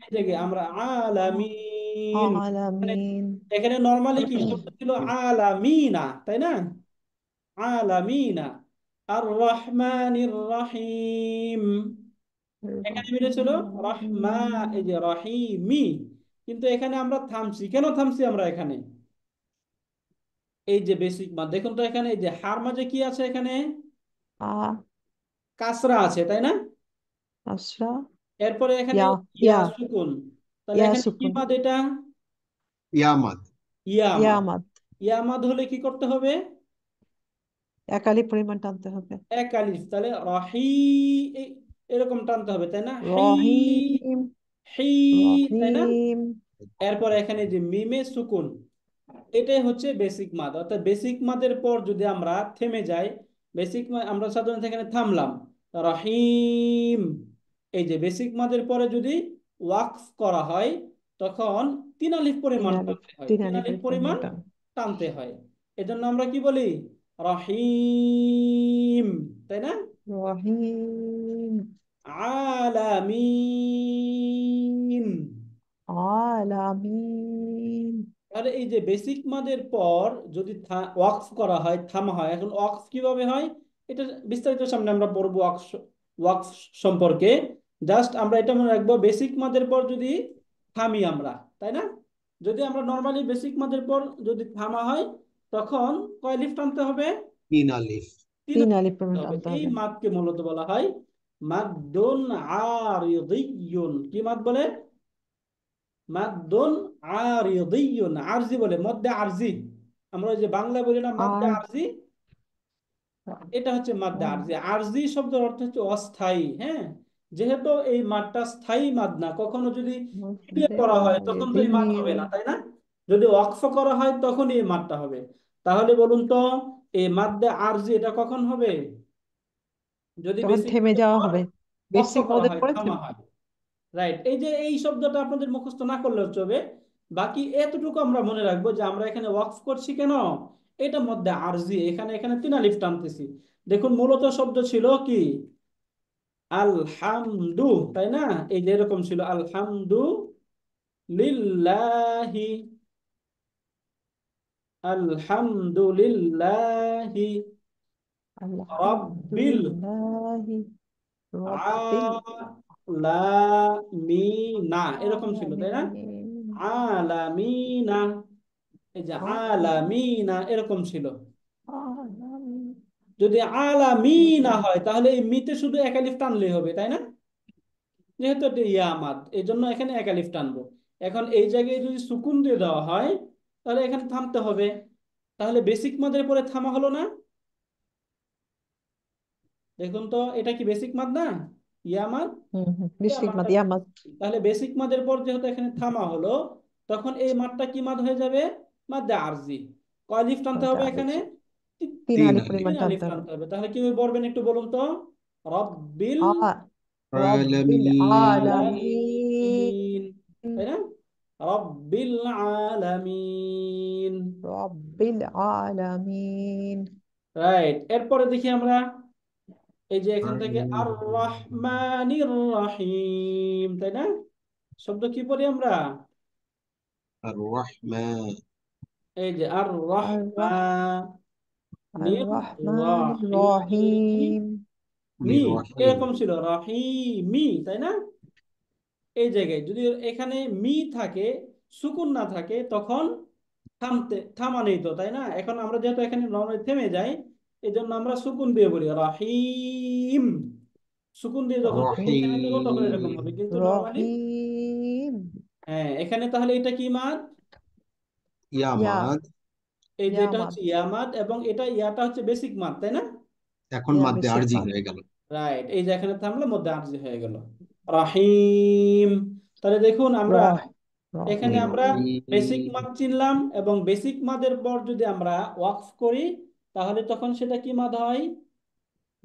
এই জায়গায় আমরা আলামিন, এখানে আলামিন। এখানে নর্মালি কি শব্দ ছিল? আলামিনা, তাই না? আলামিনা। আর রহমানির রহিম, এখানে মিলেছিল রহমা, এই যে রহিমি। কিন্তু এখানে আমরা থামছি কেন? থামছি আমরা এখানে এই যে বেসিক মাদ, দেখুন তো এখানে এই যে হার মাঝে কি আছে? এখানে আ কাসরা আছে, তাই না? আসরা, এরপরে এখানে ইয়া, ইয়া ইয়া, সুকুন, তাহলে ইয়া এখানে কি সুকুন, মাদ এটা? ইয়ামাদ, ইয়া ইয়া মাদ। মাদ। ইয়া মাদ হলে কি করতে হবে? এক আলিফ পরিমাণ টানতে হবে। এক আলিফ, তাহলে রহি, এরকম টানতে হবে, তাই না? হি, রহিম, হি, তাই না? রহিম। এরপর এখানে যে মিমে সুকুন, এটাই হচ্ছে বেসিক মাদ। অর্থাৎ বেসিক মাদের পর যদি আমরা থেমে যাই, বেসিক আমরা সাধারণত এখানে থামলাম, রহিম, এই যে বেসিক মাদের পরে যদি ওয়াকফ করা হয় তখন তিন আলিফ তিন পরিমাণ আলিফ, টানতে হয়, তিন তিন আলিফ আলিফের পরিমাণ পরিমাণ টান। টানতে হয়। এজন্য আমরা কি বলি? রহিম, তাই না? রহিম, আলামিন। আলামিন। তাহলে এই যে বেসিক মাদের পর যদি ওয়াকফ করা হয়, থামা হয়, এখন ওয়াকফ কিভাবে হয় এটা বিস্তারিত সামনে আমরা পড়বো ওয়াকফ, ওয়াকফ সম্পর্কে। জাস্ট আমরা এটা মনে রাখবো, বেসিক মাদের পর যদি থামি আমরা, তাই না? যদি আমরা নর্মালি বেসিক মাদের পর যদি থামা হয় তখন কয় লিফ টানতে হবে? তিন আলিফ, তিন তিন আলিফ আলিফ টানতে পরিমাণ হবে। টানতে এই হবে। মাদকে মূলত বলা হয় মাদ্দুন আরিদিয়ুন। কি মাদ বলে? মাদ্দুন আরিদিয়ুন, আরজি বলে, মদ্দে আরজি। আমরা ওই যে বাংলা বলি না মাদ্দে আর আরজি, এটা হচ্ছে মাদ্দে আরজি। আরজি শব্দের অর্থ হচ্ছে অস্থায়ী। হ্যাঁ, যেহেতু এই মাদটা স্থায়ী মাদ না, কখনো যদি ইয়ে মধ্যে করা হয় তখন তো এই মাদ আরিদিন। হবে না, তাই না? যদি ওয়াকফ করা হয় তখন এই মাদটা হবে। তাহলে বলুন তো এই মাদ্দে আরজি এটা কখন হবে? যদি তখন বেসিক থেমে মাদের যাওয়া পর হবে। ওয়াকফ বেসিক করা মদের হয়, পরে থামা হয়। রাইট, এই যে এই শব্দটা আপনাদের মুখস্থ না করলেও চলবে, বাকি এতটুকু আমরা মনে রাখবো যে আমরা এখানে ওয়াকফ করছি কেন, এটার মধ্যে আরজি, এখানে এখানে তিন আলিফ টানতেছি। দেখুন মূলত শব্দ ছিল কি? আলহামদু, তাই না? এই যে এরকম ছিল আলহামদু লিল্লাহি, আলহামদুলিল্লাহি। রাব্বিল আলহামদুলিল্লাহি রব্বিল আলামিনা এরকম ছিল, তাই না? আলামিন আলামিনা, এই যে আলামিনা এরকম ছিল। আলামিন যদি আলামিনা হয় তাহলে এই মিতে শুধু এক আলিফ টানলেই হবে, তাই না? যেহেতু এটা ইয়া মাদ, এই জন্য এখানে এক আলিফ টানবো। এখন এই জায়গায় যদি সুকুন দিয়ে দেওয়া হয় তাহলে এখানে থামতে হবে। তাহলে বেসিক মাদের পরে থামা হলো না? দেখুন তো, এটা কি বেসিক মাদ না? ইয়া মাদ, ইয়া বিসমিক মাদ মাদটা ইয়া মাদ বেসিক। তাহলে বেসিক মাদের পর যেহেতু এখানে থামা হলো, তখন এই মাদটা কি মাদ হয়ে যাবে? মাদ্দে আরজি। কয় আলিফ টানতে মাদ্দে হবে এখানে? আরজি 3 তিন আলিফ আলিফ পরিমাণ 3 আলিফ টানতে হবে টানতে হবে। তাহলে কিভাবে পড়বেন একটু বলুন তো? রব্বিল আ রব্বিল আলামিন আলামিন আলামিন, তাই না? রব্বিল আলামিন। রব্বিল আলামিন রাইট, এরপরে দেখি আমরা এই যে এখান থেকে আর রহমানির রহিম, তাই না? শব্দ কি পড়ি আমরা? আর রহমান এই যে আর আর রহ আর রহমানির রহমানির রহিম। রহিম মি রহিম এরকম ছিল রহিমি, তাই না? এই জায়গায় যদি এখানে মি থাকে, সুকুন না থাকে, তখন থামা নেই তো, তাই না? এখন আমরা যেহেতু এখানে নর্মালি থেমে যাই, এই জন্য আমরা সুকুন দিয়ে বলি রাহিম। সুকুন দিয়ে যখন থেমে যাবো তখন রহিম এরকম হবে, কিন্তু নর্মালি রহিম হ্যাঁ, এখানে তাহলে এটা কি মাদ? ইয়া ইয়ামাদ এই যে ইয়া এটা মাদ হচ্ছে ইয়া মাদ, এবং এটা ইয়াটা হচ্ছে বেসিক মাদ, তাই না? এখন ইয়া মাদ্দে বেসিক আরজি মাদ হয়ে গেল। রাইট, এই যে এখানে থামলে মধ্যে আরজি হয়ে গেল রাহিম। তাহলে দেখুন আমরা রহ এখানে রহিম আমরা বেসিক রহিম মাদ চিনলাম, এবং বেসিক মাদের পর যদি আমরা ওয়াকফ করি তাহলে তখন সেটা কি মাদ হয়?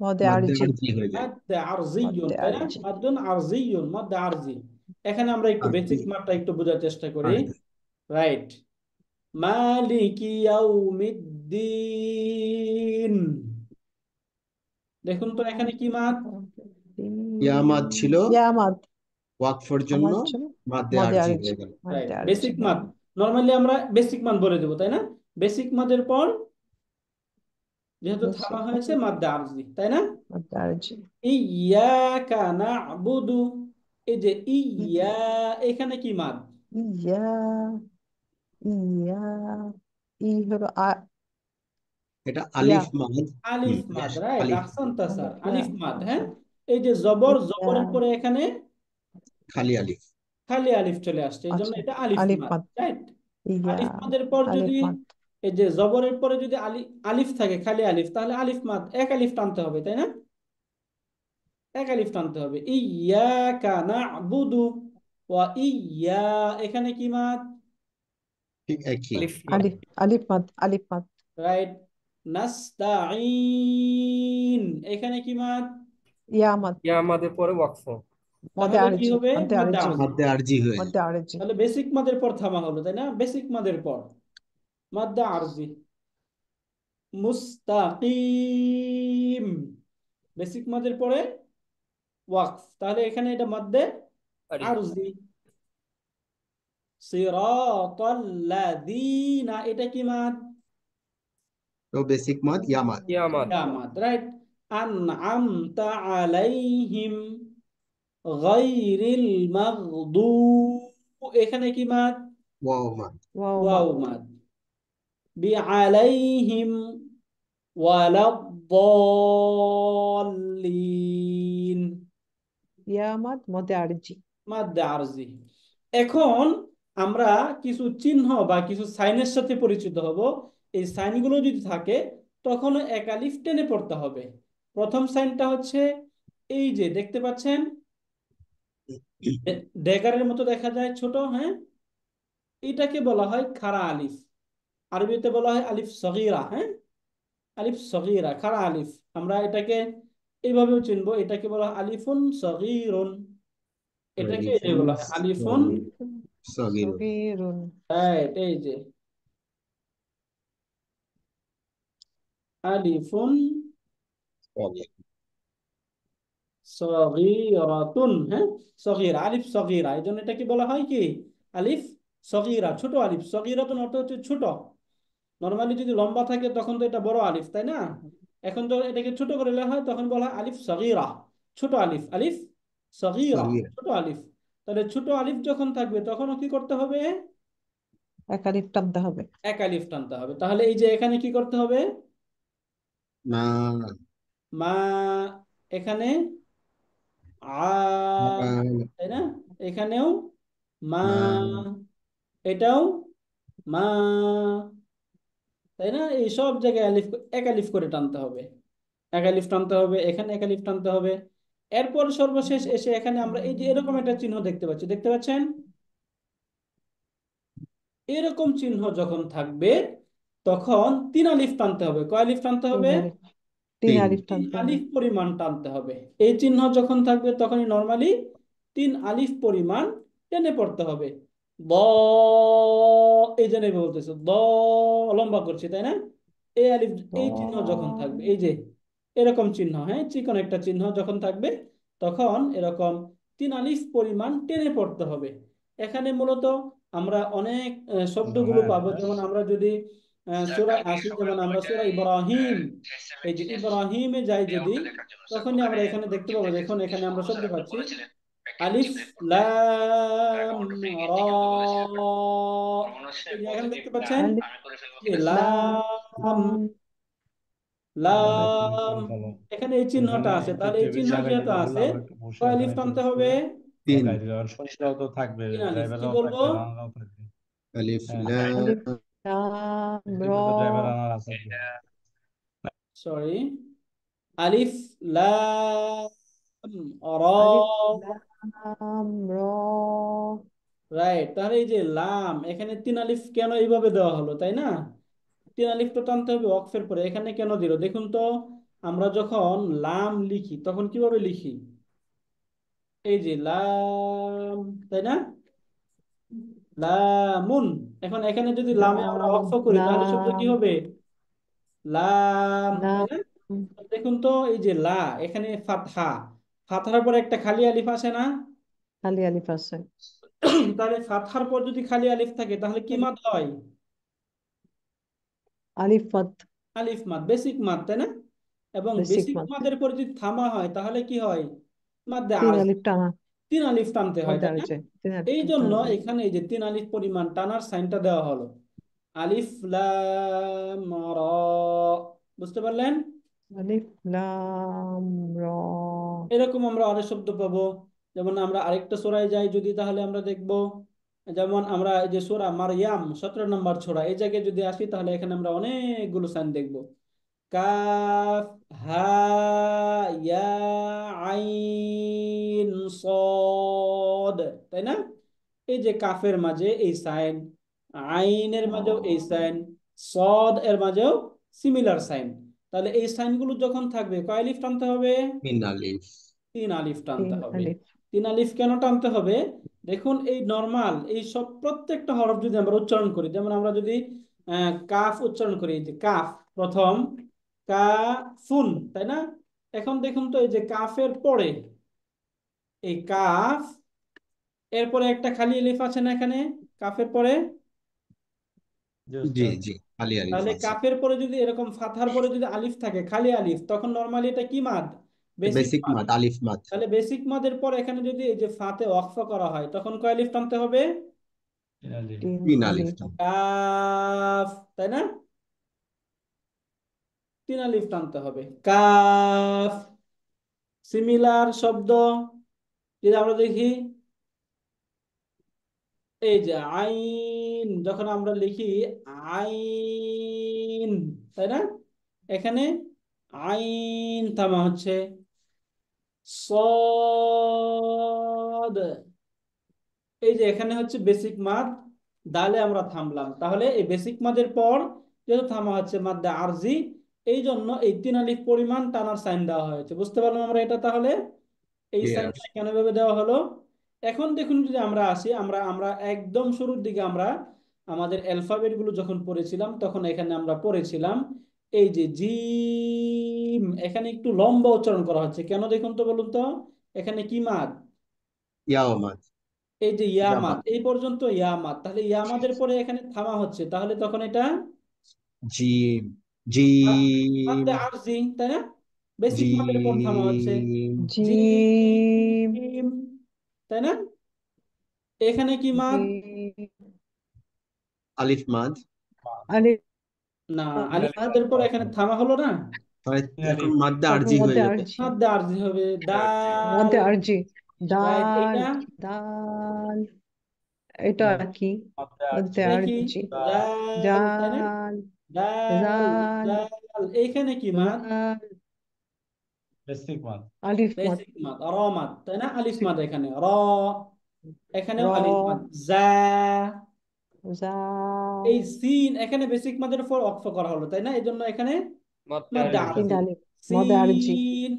মদে মাদ্দে আরজি আরজি হয়ে যায়। মাদ্দে আরজিয়ুন, মদে তাই না? আরজি মাদ্দুন আরজিয়ুন, মাদ্দে আরজি। এখানে আমরা একটু আরজি বেসিক মাদটা একটু বোঝার চেষ্টা করি। আরজি রাইট, মালিকি ইয়াউমিদ্দিন। দেখুন তো এখানে কি মাদ? ইয়ামাদ ছিল, ইয়া মাদ ওয়াকফের জন্য আমার জন্য মাদ্দে মদে আরজি আরজি হয়ে গেল। রাইট, মদে আরজি বেসিক মাদ। নরমালি আমরা বেসিক মাদ বলে দেবো, তাই না? বেসিক মাদের পর যেহেতু থামা বেসিক হয়েছে মাদ্দে আরজি, তাই না? মদে আরজি ইয়াকা না'বুদু, এই যে ইয়া, এখানে কি মাদ? ইয়া ইয়া ই হলো এটা ইয়া আলিফ মাদ। আলিফ মাদ, রাইট, আলিফ আহসানতা স্যার, ইয়া আলিফ মাদ। হ্যাঁ, আচ্ছা এই যে ইয়া জবরের পরে এখানে খালি আলিফ। খালি আলিফ চলে আসছে, এই জন্য আচ্ছা এটা আলিফ আলিফ মাদ। মাদ রাইট, ইয়া আলিফ মাদের পর আলিফ যদি মাদ এই যে জবরের পরে যদি আলিফ থাকে, খালি আলিফ, তাহলে আলিফ মাদ এক আলিফ টানতে হবে, তাই না? এক আলিফ টানতে হবে। ইয়াকা না'বুদু ওয়া ইয়া, এখানে কি মাদ? ঠিক একই। আলিফ মাদ। আলিফ আলিফ মাদ আলিফ মাদ রাইট, নাস্তাঈন, এখানে কি মাদ? ইয়া মাদ ইয়া আমাদের পরে ওয়াকফ। মদে তাহলে কি আরজি হবে? মদে মাদ্দে আরজি আরজি। মাদ্দে আরজি হয়ে যায়। মদে আরজি তাহলে বেসিক মাদের পর থামা হলো, তাই না? বেসিক মাদের পর মাদ্দে আরজি। মুস্তাকিম, বেসিক মাদের পরে ওয়াকফ, তাহলে এখানে এটা মাদ্দে আরজি। সিরাতাল্লাযীনা, এটা কি মাদ? তো বেসিক মাদ ইয়ামাদ। ইয়া আমাদ। ইয়া মাদ, রাইট। আনআমতা আলাইহিম গায়রিল মাগদুব, এখানে কি মাদ? ওয়াও মাদ। ওয়াও মাদ ওয়াও মাদ। বিআলাইহিম ওয়ালাদ-দাল্লিন, ইয়া মাদ মদে আরজি মাদ্দে আরজি। এখন আমরা কিছু চিহ্ন বা কিছু সাইনের সাথে পরিচিত হব। এই সাইনগুলো যদি থাকে তখন এক আলিফ টেনে পড়তে হবে। প্রথম সাইনটা হচ্ছে এই যে দেখতে পাচ্ছেন, ড্যাগারের মতো দেখা যায় ছোট, হ্যাঁ, এটাকে বলা হয় খাড়া আলিফ। আরবিতে বলা হয় আলিফ সগীরা। হ্যাঁ, আলিফ সগীরা, খাড়া আলিফ। আমরা এটাকে এইভাবেও চিনবো, এটাকে বলা হয় আলিফুন সগীরুন। এটাকে এই যে আলিফুন বলা হয় আলিফুন, সগীর। সগীরুন রাইট, এই যে আলিফুন সগীর। সগীরাতুন। হ্যাঁ, সগীরা, আলিফ সগীরা, এই জন্য এটাকে বলা হয় কি? আলিফ সগীরা, ছোট আলিফ। সগীরাতুন অর্থ হচ্ছে ছোট। নরমালি যদি লম্বা থাকে তখন তো এটা বড় আলিফ, তাই না? এখন যখন এটাকে ছোট করে লেখা হয় তখন বলা হয় আলিফ সগীরা, ছোট আলিফ, আলিফ সগীরা, صغيرة ছোট আলিফ। তাহলে ছোট আলিফ যখন থাকবে তখনও কি করতে হবে? এক আলিফ টানতে হবে। এক আলিফ টানতে হবে। তাহলে এই যে এখানে কি করতে হবে? ما মা, এখানে আ, ما তাই না? এখানেও মা, ما এটাও মা, তাই না? এই সব জায়গায় আলিফ, এক আলিফ করে টানতে হবে, এক আলিফ টানতে হবে, এখানে এক আলিফ টানতে হবে। এরপর সর্বশেষ এসে এখানে আমরা এই যে এরকম একটা চিহ্ন দেখতে পাচ্ছি, দেখতে পাচ্ছেন? এরকম চিহ্ন যখন থাকবে তখন তিন আলিফ টানতে হবে। কয় আলিফ টানতে তিন হবে? আলিফ, তিন تين আলিফ তিন টানতে হবে। আলিফ পরিমাণ টানতে হবে। এই চিহ্ন যখন থাকবে তখনই নর্মালি তিন আলিফ পরিমাণ টেনে পড়তে হবে। দ, এই যে নেবে বলতেছে দ, লম্বা করছি তাই না? এই আলিফ, এই চিহ্ন যখন থাকবে, এই যে এরকম চিহ্ন, হ্যাঁ, চিকন একটা চিহ্ন যখন থাকবে তখন এরকম তিন আলিফ পরিমাণ টেনে পড়তে হবে। এখানে মূলত আমরা অনেক শব্দগুলো পাবো। যেমন আমরা যদি সূরায় আসি, যেমন আমরা সূরা ইব্রাহিম, এই যে ইব্রাহিমে যাই যদি, তখনই আমরা এখানে দেখতে পাবো, দেখুন এখানে আমরা শব্দ পাচ্ছি আলিফ লাম রা, এই যে এখানে দেখতে পাচ্ছেন আলিফ যে লাম, লাম তাহলে একটু লাম, উপরে চলো। এখানে এই ওইখানে চিহ্নটা আছে, একটু তাহলে এই টেবিল চিহ্ন জায়গায় যেহেতু দিলে বললে আছে, আমরা একটু বসে কয় আলিফ ওখানে টানতে টেবিল হবে? করে تين ঢুকাই দিলে, কারণ সরিষাও তো থাকবে, তিন আলিফ। কি ড্রাইভাররাও বলবো? থাকবে, রান্নারাও থাকবে। ألف হ্যাঁ, আলিফ لام লাম র, এদিকে তো ড্রাইভার রান্নার আছে তো। সরি, আলিফ লাম রা, আলিফ লাম র। রাইট। তাহলে এই যে লাম, এখানে তিন আলিফ কেন এইভাবে দেওয়া হলো, তাই না? তিন আলিফ তো টানতে হবে ওয়াকফের পরে, এখানে কেন দিল দেখুন তো। আমরা যখন লাম লিখি তখন কিভাবে লিখি? এই যে লাম, তাই না? লামুন। এখন এখানে যদি লামে আমরা লাম ওয়াকফ করি তাহলে শব্দ কি লাম হবে? লাম, তাই লাম, না? দেখুন তো এই যে লা, এখানে ফাতহা, ফাতহার পর একটা খালি আলিফ আছে না? খালি আলিফ আছে। তাহলে ফাতহার পর যদি খালি আলিফ থাকে তাহলে কি মাদ হয়? আলিফ মাদ, আলিফ মাদ, বেসিক মাদ, তাই না? এবং বেসিক বেসিক মাদ। মাদের পর যদি থামা হয় তাহলে কি হয়? মাদ্দে তিন আরজ, আলিফ টানা, তিন আলিফ টানতে হয়, মধ্যে তাই আর না? যে তিন আলিফ এই টানতে জন্য হবে। এখানে এই যে তিন আলিফ পরিমাণ টানার সাইনটা দেওয়া হলো, আলিফ লাম রা। বুঝতে পারলেন? আলিফ লাম র। এরকম আমরা অনেক শব্দ পাবো। যেমন আমরা আরেকটা সূরায় যাই যদি, তাহলে আমরা দেখব, যেমন আমরা এই যে সূরা মারইয়াম 17 নম্বর সূরা, এই জায়গায় যদি আসি তাহলে এখানে আমরা অনেকগুলো সাইন দেখব। কাফ, হা, ইয়া, আইন, সদ, তাই না? এই যে কাফের মাঝে এই সাইন, আইনের মাঝেও এই সাইন, সদ এর মাঝেও সিমিলার সাইন। তাহলে এই সাইনগুলো যখন থাকবে কয় আলিফ টানতে হবে? من ألف তিন আলিফ টানতে তিন হবে। আলিফ। তিন আলিফ কেন টানতে হবে? দেখুন এই নর্মাল এই সব প্রত্যেকটা হরফ যদি আমরা উচ্চারণ করি, যেমন আমরা যদি কাফ উচ্চারণ করি, এই যে কাফ প্রথম কাফুন, তাই না? এখন দেখুন তো এই যে কাফের পরে এই কাফ, এরপরে একটা খালি আলিফ আছে না এখানে কাফের পরে? জি جي উস্তাদ। جي علي ألف তাহলে আছে কাফের পরে যদি এরকম ফাতহার পরে যদি আলিফ থাকে, খালি আলিফ, তখন নর্মালি এটা কি মাদ? বেসিক বেসিক মাদ। মাদ আলিফ মাদ তাহলে বেসিক মাদের পর এখানে যদি এই যে ফাতে ওয়াকফ করা হয় তখন কয় আলিফ টানতে হবে? তিন আলিফ। তিন তিন আলিফ আলিফ। টান কাফ, তাই না? তিন আলিফ টানতে হবে কাফ। সিমিলার শব্দ যদি আমরা দেখি, এই যে আইন, যখন আমরা লিখি আইন, তাই না? এখানে আইন থামা হচ্ছে, সদ, এই যে এখানে হচ্ছে বেসিক মাদ, দালে আমরা থামলাম। তাহলে এই বেসিক মাদের পর যেহেতু থামা হচ্ছে মাদ্দে আরজি, এই জন্য এই তিন আলিফ পরিমাণ টানার সাইন দেওয়া হয়েছে। বুঝতে পারলাম আমরা এটা? তাহলে এই ইয়েস সাইনটা কেন ভাবে দেওয়া হলো? এখন দেখুন যদি আমরা আসি, আমরা আমরা একদম শুরুর দিকে আমরা আমাদের অ্যালফাবেট গুলো যখন পড়েছিলাম তখন এখানে আমরা পড়েছিলাম এই যে জিম, এখানে একটু লম্বা উচ্চারণ করা হচ্ছে কেন দেখুন তো, বলুন তো। এখানে কি মাদ? ইয়াও মাদ এই যে ইয়ামাত, ইয়ামাদ এই পর্যন্ত ইয়ামাত, তাহলে ইয়ামাদের পরে এখানে থামা হচ্ছে, তাহলে তখন এটা জিম মাদ্দে জিম আরজি, তাই না? বেসিক মাদের উপর থামা হচ্ছে জিম জিম জিম, তাই না? এখানে কি মাদ? জিম আলিফ মাদ। আলিফ না, আলিফ আলিফ মাদের পর এখানে থামা হলো না, তাহলে এখন আলিফ মাদ্দা তখন আরজি হয়ে মধ্যে যাবে। আরজি মাদ্দে আরজি হবে। আরজি দাল, মধ্যে আরজি রাইট, ডাল এইটা দাল এটা কি মধ্যে মধ্যে আরজি এটা কি? আরজি জাল, তাই না? জাল জাল, জাল জাল, এইখানে কি মাদ? জাল বেসিক মাদ আলিফ মাদ বেসিক মাদ, র মাদ, তাই না? আলিফ মাদ এখানে র, র এখানেও আলিফ মাদ জা। জা এই সিন এখানে বেসিক মাদের উপর ওয়াকফ করা হলো, তাই না? এই জন্য এখানে মধ্যে মাদ্দে আরজি তিন আরজি আলিফ মধ্যে আরজি সিন,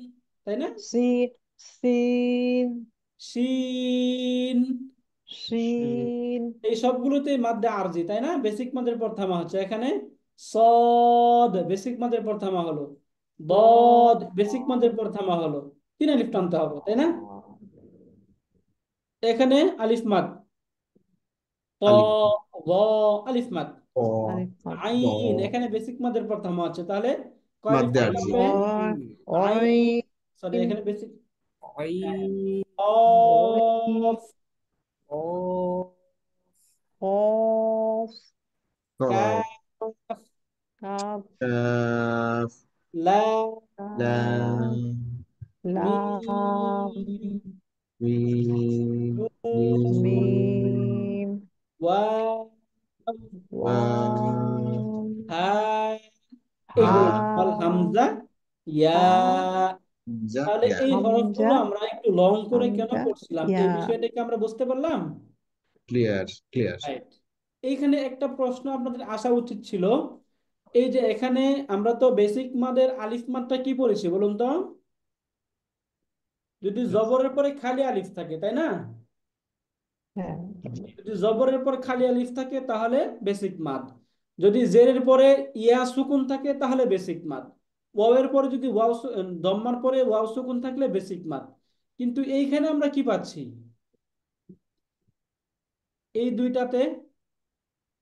তাই না? সিন সিন শিন, শিন এই সবগুলোতে মাদ্দে আরজি, তাই না? বেসিক মাদের পর থামা হচ্ছে। এখানে সদ বেসিক মাদের পর থামা হলো, বদ বেসিক মাদের পর থামা হলো, তিন আলিফ টানতে হবে, তাই না? এখানে আলিফ মাদ ত, আলিফ গ, আলিফ মাদ ক আলিফ মাদ দ আইন, এখানে বেসিক মাদের পর থামা হচ্ছে, তাহলে কয় আলিফ মাদ্দা টানতে আরজি। হবে? ওই আইন, সরি, এখানে বেসিক عين অফ, قاف কফ কফ কাফ, কাফ কাফ লাম, লাম লাম মিম, মিম নুন, মিম মিম ওয়াও, ওয়াও ওয়াও হা, হা এগুলো হা আল হামজা, ইয়া। যা তাহলে ইয়া। এই হামজা হরফগুলো আমরা একটু লং করে কেন হামজা পড়ছিলাম, ইয়া এই বিষয়টাকে আমরা বুঝতে পারলাম। Clear clear. রাইট। এইখানে একটা প্রশ্ন আপনাদের আসা উচিত ছিল, এই যে এখানে আমরা তো বেসিক মাদের আলিফ মাদটা কি পড়েছি বলুন তো? যদি জবরের পরে খালি আলিফ থাকে, তাই না? হ্যাঁ যদি জবরের পর খালি আলিফ থাকে তাহলে বেসিক মাদ, যদি জেরের পরে ইয়া সুকুন থাকে তাহলে বেসিক মাদ, ওয়াওয়ের পরে যদি দম্মার পরে ওয়াও সুকুন থাকলে বেসিক মাদ। কিন্তু এইখানে আমরা কি পাচ্ছি? এই দুইটাতে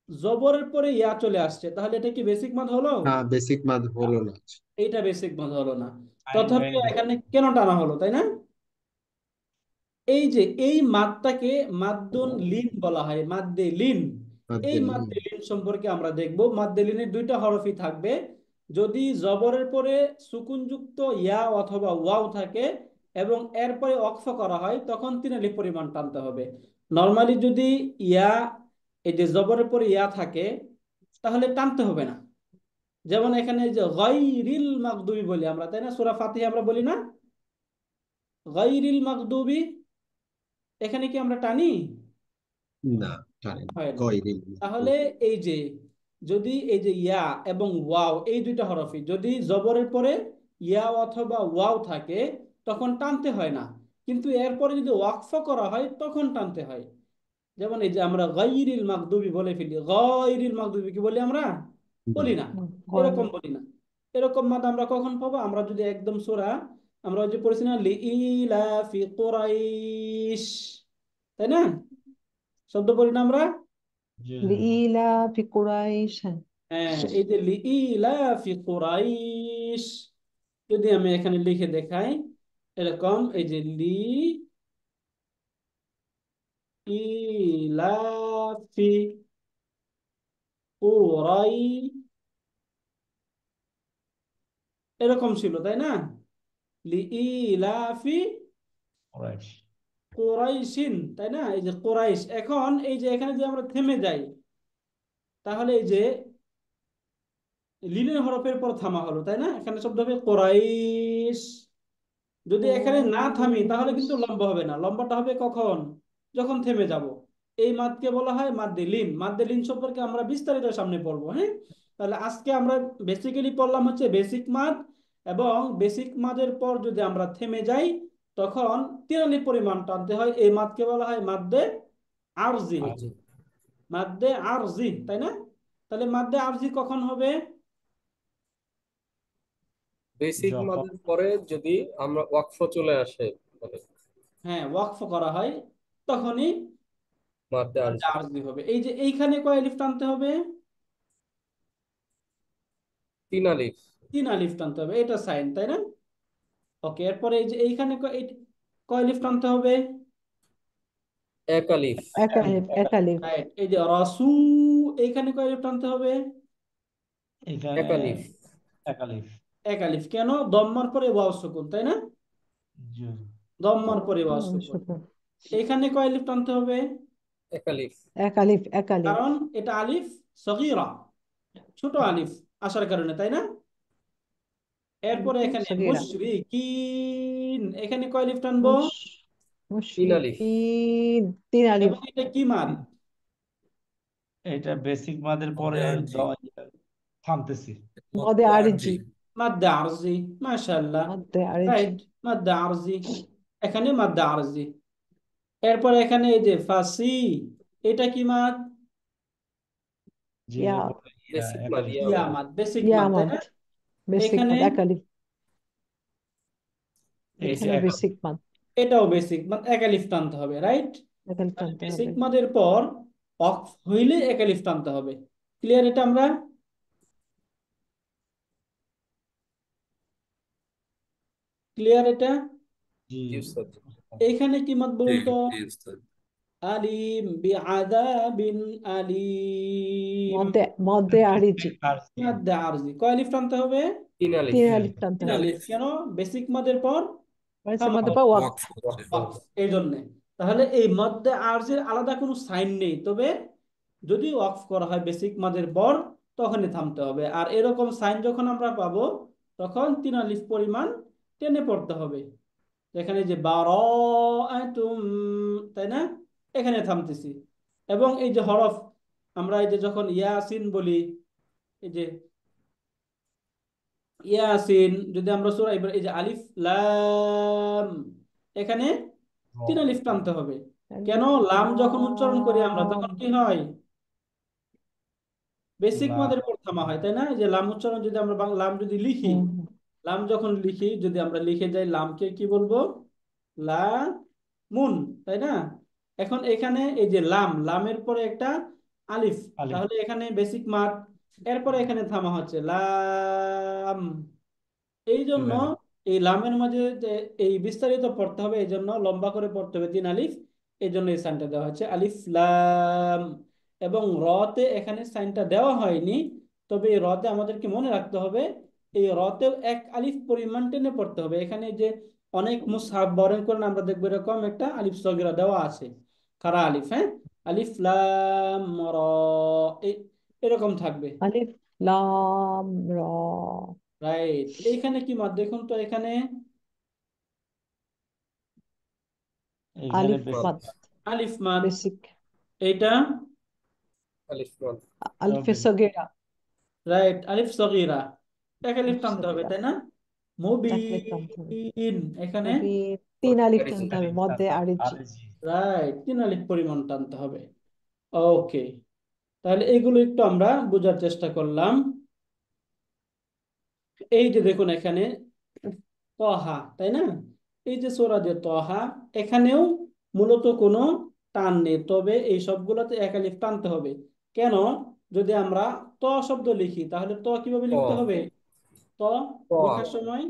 জবরের পরে ইয়া চলে আসছে, তাহলে এটা কি বেসিক মাদ হলো? হ্যাঁ বেসিক মাদ হলো না। এইটা বেসিক মাদ হলো না। আইন তথাপিও বাইন্ডিং এখানে কেন টানা হলো, তাই না? এই যে এই মাদটাকে মাদ্দুন লিন বলা হয়, মাদ্দে লিন। এই মাদ্দে লিন। মাদ্দে লিন সম্পর্কে আমরা দেখব। মাদ্দে লিনের দুইটা হরফই থাকবে, যদি জবরের পরে সুকুনযুক্ত ইয়া অথবা ওয়াও থাকে এবং এরপরে ওয়াকফ করা হয় তখন তিন আলিফ পরিমাণ টানতে হবে। নর্মালি যদি ইয়া, এই যে জবরের পরে ইয়া থাকে তাহলে টানতে হবে না। যেমন এখানে যে গায়রিল মাগদুবি বলি আমরা, তাই না? সূরা ফাতিহা আমরা বলি না গায়রিল মাগদুবি, এখানে কি আমরা টানি? না জানেন হয় না। গয়রিল তাহলে এই যে যদি এই যে ইয়া এবং ওয়াও এই দুইটা হরফই যদি জবরের পরে ইয়া অথবা ওয়াও থাকে তখন টানতে হয় না, কিন্তু এরপরে যদি ওয়াকফ করা হয় তখন টানতে হয়। যেমন এই যে আমরা গায়রিল মাগদুবি বলে ফেলি, গায়রিল মাগদুবি কি বলি আমরা? না। বলি না, এরকম বলি না। এরকম মাদ আমরা কখন পাবো? আমরা যদি একদম সূরা, আমরা ওই যে পড়েছি না লিইলাফি কুরাইশ, তাই না? শব্দ পড়ি না আমরা? জি লিইলাফি কুরাইশ হ্যাঁ, এই যে লিইলাফি কুরাইশ, যদি আমি এখানে লিখে দেখাই এরকম, এই যে লি ইলাফি কুরাই, এরকম ছিল, তাই না? লি ইলাফি রাইট কুরাইশিন, তাই না? এই যে কুরাইশ, এখন এই যে এখানে যে আমরা থেমে যাই তাহলে এই যে লিনের হরফের পর থামা হলো, তাই না? এখানে শব্দ হবে কুরাইশ। যদি এখানে না থামি তাহলে কুরাইশ কিন্তু লম্বা হবে না, লম্বাটা হবে কখন? যখন থেমে যাব। এই মাদকে বলা হয় মাদ্দে লিন। মাদ্দে লিন সম্পর্কে আমরা বিস্তারিত সামনে পড়বো, হ্যাঁ? তাহলে আজকে আমরা বেসিক্যালি পড়লাম হচ্ছে বেসিক মাদ, এবং বেসিক মাদের পর যদি আমরা থেমে যাই তখন তিন আলিফ পরিমাণ টানতে হয়। এই মাদকে বলা হয় মাদ্দে আরজি, عرض মাদ্দে আরজি, তাই না? তাহলে মাদ্দে আরজি কখন হবে? বেসিক যখন মাদের পরে যদি আমরা ওয়াকফ চলে আসে বলে হ্যাঁ, ওয়াকফ করা হয় তখনই মাদ্দে মাদ্দে আরজি আরজি হবে। এই যে এইখানে কয় আলিফ টানতে হবে? তিন আলিফ। 3 আলিফ টানতে হবে, এটা সাইন, তাই না? ওকে, এরপরে এই যে এইখানে কয় আলিফ টানতে হবে? এক আলিফ। এক আলিফ, এক আলিফ। রাইট। এই যে রসু, এইখানে কয় আলিফ টানতে হবে? এখানে এক আলিফ। এক আলিফ। 1 আলিফ। কেন? দম্মার পরে ওয়াও সুকুন, তাই না? জি দম্মার পরে ওয়াও সুকুন। শুকুর। এইখানে কয় আলিফ টানতে হবে? এক আলিফ। এক আলিফ, এক আলিফ। কারণ এটা আলিফ সগীরা, ছোট আলিফ আসার কারণে, তাই না? এরপরে এখানে সগীরা। মুশরিকিন, এখানে কয় আলিফ টানবো? তিন আলিফ। মুশরিকিন, তিন আলিফ। এবং এটা কি মাদ? এটা বেসিক মাদের পরে থামতেছি। মদে আরজি, মাদ্দে আরজি, মাশাআল্লাহ। মদে আরজি। রাইট, মাদ্দে আরজি, এখানে মাদ্দে আরজি। এরপর এখানে এই যে ফাসি, এটা কি মাদ? জি ইয়া, বেসিক এক মাদ, আলিফ। ইয়া ইয়া মাদ। মাদ, বেসিক ইয়া মাদ, তাই মাদ, না? বেসিক এখানে মাদ, এক আলিফ। এই যে এখানে এক বেসিক মাদ, এটাও বেসিক মাদ, 1 আলিফ টানতে হবে, রাইট? এক আলিফ টানতে বেসিক হবে। মাদের পর অক্ফ হইলে 1 আলিফ টানতে হবে। ক্লিয়ার? এটা আমরা ক্লিয়ার এটা? জি জি উস্তাদ। এইখানে কি মাদ বলুন তো? আলিম বিআযাবিন আলিম, মদে আরজি, মাদ্দে আরজি। কয় আলিফ টানতে হবে? তিন আলিফ। তিন আলিফ টানতে 3 হবে। আলিফ। কেন? বেসিক মাদের পর বেসিক থামা মাদের হবে, পর ওয়াকফ। ওয়াকফ, এই জন্যে। তাহলে এই মদ্দে আরজের আলাদা কোনো সাইন নেই, তবে যদি ওয়াকফ করা হয় বেসিক মাদের পর তখনই থামতে হবে। আর এরকম সাইন যখন আমরা পাবো তখন 3 আলিফ পরিমাণ টেনে পড়তে হবে। এখানে যে বারাআতুম, তাই না? এখানে থামতেছি। এবং এই যে হরফ, আমরা এই যে যখন ইয়াসিন বলি, এই যে ইয়াসিন, যদি আমরা সূরা এই যে আলিফ লাম, এখানে 3 আলিফ টানতে হবে। কেন? লাম যখন উচ্চারণ করি আমরা তখন কি হয়? বেসিক মাদের পর থামা হয়, তাই না? এই যে লাম উচ্চারণ যদি আমরা লাম যদি লিখি, লাম যখন লিখি, যদি আমরা লিখে যাই লামকে কি বলবো? লামুন, তাই না? এখন এখানে এই যে লামের পরে একটা আলিফ, আলিফ। তাহলে এখানে বেসিক মাদ, এরপরে এখানে থামা হচ্ছে লাম। এই জন্য এই লামের মাঝে যে এই বিস্তারিত পড়তে হবে, এই জন্য লম্বা করে পড়তে হবে 3 আলিফ। এই জন্য এই সাইনটা দেওয়া হচ্ছে আলিফ লাম। এবং রতে এখানে সাইনটা দেওয়া হয়নি, তবে এই রতে আমাদেরকে মনে রাখতে হবে এই রতেও 1 আলিফ পরিমাণ টেনে পড়তে হবে। এখানে যে অনেক মুসহাব বরণ করেন আমরা দেখবো এরকম একটা আলিফ সগীরা দেওয়া আছে, খাড়া আলিফ, হ্যাঁ, আলিফ লাম র, এরকম থাকবে। আলিফ লাম র। রাইট। এইখানে কি মাদ দেখুন তো, এখানে এখানে আলিফ বেসিক মাদ, আলিফ মাদ, বেসিক। এইটা আলিফ মাদ। আলিফে সগীরা, রাইট, আলিফ সগীরা, 1 আলিফ আলিফ টানতে হবে, সগীরা, তাই না? এক আলিফ টানতে হবে। মুবিন, এখানে মুবিন, তিন আলিফ টানতে হবে। মদে আরজি। আরজি। রাইট, 3 আলিফ পরিমাণ টানতে হবে। ওকে, তাহলে এগুলো একটু আমরা বোঝার চেষ্টা করলাম। এই যে দেখুন এখানে তহা, তাই না? এই যে সূরা যে তহা, এখানেও মূলত কোনো টান নেই, তবে এই সবগুলোতে 1 আলিফ টানতে হবে। কেন? যদি আমরা ত শব্দ লিখি তাহলে ত কিভাবে ক। লিখতে হবে? ত ক। লেখার সময়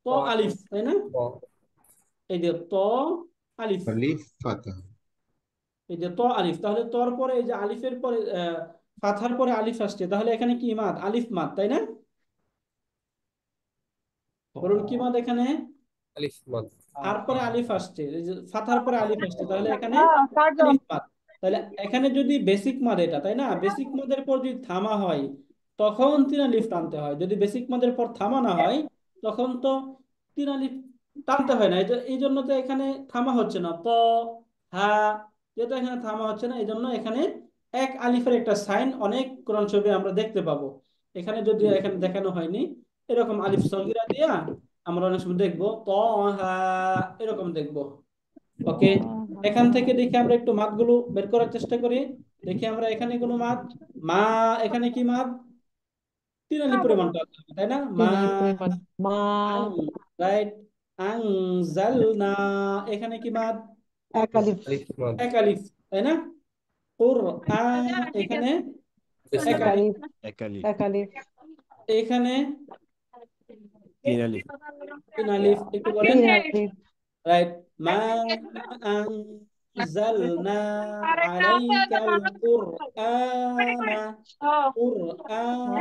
ত ক। আলিফ, তাই না? ক। এই যে ত আলিফ, আলিফ ফাতা। এই যে ত আলিফ, তাহলে তর পরে এই যে আলিফের পরে ফাথার পরে আলিফ আসছে, তাহলে এখানে কি মাদ? আলিফ মাদ, তাই না? বলুন কি মাদ এখানে? আলিফ মাদ। তারপরে আলিফ আসছে, এই যে ফাথার পরে আলিফ আসছে, তাহলে এখানে আলিফ মাদ। তাহলে এখানে যদি বেসিক মাদ, এটা তাই না, বেসিক মাদের পর যদি থামা হয় তখন 3 আলিফ টানতে হয়। যদি বেসিক মাদের পর থামা না হয় তখন তো 3 আলিফ টানতে হয় না। এই জন্য তো এখানে থামা হচ্ছে না। হা, যেহেতু এখানে থামা হচ্ছে না, এই জন্য এখানে 1 আলিফের একটা সাইন অনেক কোরআন শরীফে আমরা দেখতে পাবো। এখানে যদি এখানে দেখানো হয়নি, এরকম আলিফ সগীরা দিয়া আমরা অনেক সময় দেখবো তহা, এরকম দেখবো। ওকে, এখান থেকে দেখি আমরা একটু মাদগুলো বের করার চেষ্টা করি। দেখি আমরা এখানে কোনো মাদ, মা, এখানে কি মাদ? 3 আলিফ পরিমাণ টানতে হবে, তাই না? মা, তিন আলিফ পরিমাণ। মা, আং, রাইট, আনজালনা, এখানে কি মাদ? এক আলিফ, আলিফ মাদ। 1 আলিফ, তাই না? কুরআন, এখানে 1 বেসিক এক আলিফ। আলিফ, এক আলিফ। এখানে তিন আলিফ। তিন আলিফ, একটু বলেন। 3 আলিফ রাইট। মা আনজালনা আলাইকাল কুরআনা, কুরআনা।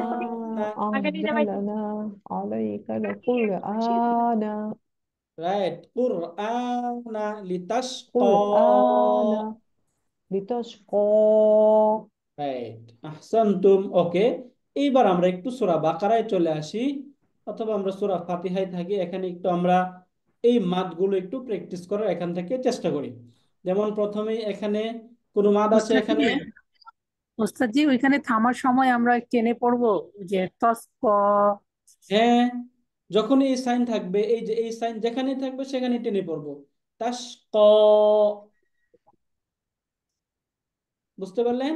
أنزلنا عليك القرآن রাইট, কুরআনা লিতাশকা। قرآن لتشقى রাইট, আহসানতুম। ওকে, এইবার আমরা একটু সূরা বাকারায় চলে আসি, অথবা আমরা সূরা ফাতিহায় থাকি। এখানে একটু আমরা এই মাদগুলো একটু প্র্যাকটিস করার এখান থেকে চেষ্টা করি। যেমন প্রথমেই এখানে কোনো মাদ আছে ওস্তাদ এখানে। ওস্তাদ জি, ওইখানে থামার সময় আমরা টেনে পড়বো যে তস্ক। হ্যাঁ, যখন এই সাইন থাকবে, এই যে এই সাইন যেখানেই থাকবে সেখানে টেনে পড়বো। তাশক, বুঝতে পারলেন?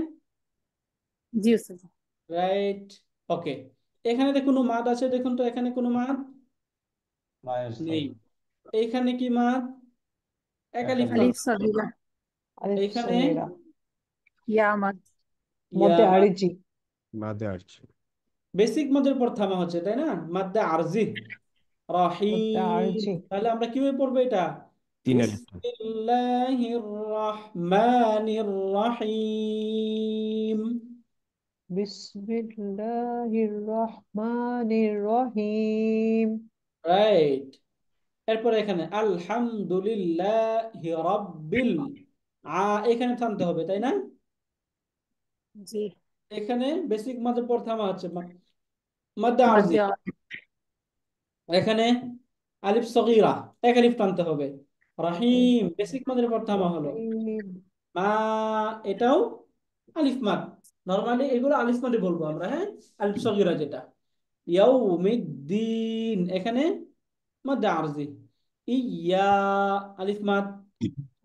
জি ওস্তাদ। রাইট। ওকে, এখানে তো কোনো মাদ আছে, দেখুন তো এখানে কোনো মাদ মায়ের নেই। সঙ্গে এইখানে কি মাদ? একালিফ একালিফ। আলিফ টানতে হবে। সাগীরা, ألف এইখানে صغيرة ইয়া মাদ। ইয়া مد মাদ। عرجي মাদে আসছে। বেসিক মাদের পর থামা হচ্ছে, তাই না? মাদ্দা আরজি, مد রহিম। عرجي তাহলে আমরা কিভাবে পড়বো এটা? তিন আলিফ। বিসমিল্লাহির রহমানির রহিম। بسم الله الرحمن الرحيم রাইট। এরপরে এখানে আলহামদুলিল্লাহি রাব্বিল এখানে থামতে হবে, তাই না? জি। এখানে বেসিক মাদের পর থামা হচ্ছে, মাদ্দা আরজি। মাদ্দা। এখানে আলিফ সগীরা, এক আলিফ টানতে হবে। রহিম, বেসিক মাদের পর থামা হলো। الرحيم মা, এটাও আলিফ মাদ। নরমালি এগুলো আলিফ মাদে বলবো আমরা, হ্যাঁ, আলিফ সগীরা যেটা। ইয়াউমিদ্দিন, এখানে মাদ আরজি। ইয়া, আলিফ মাদ,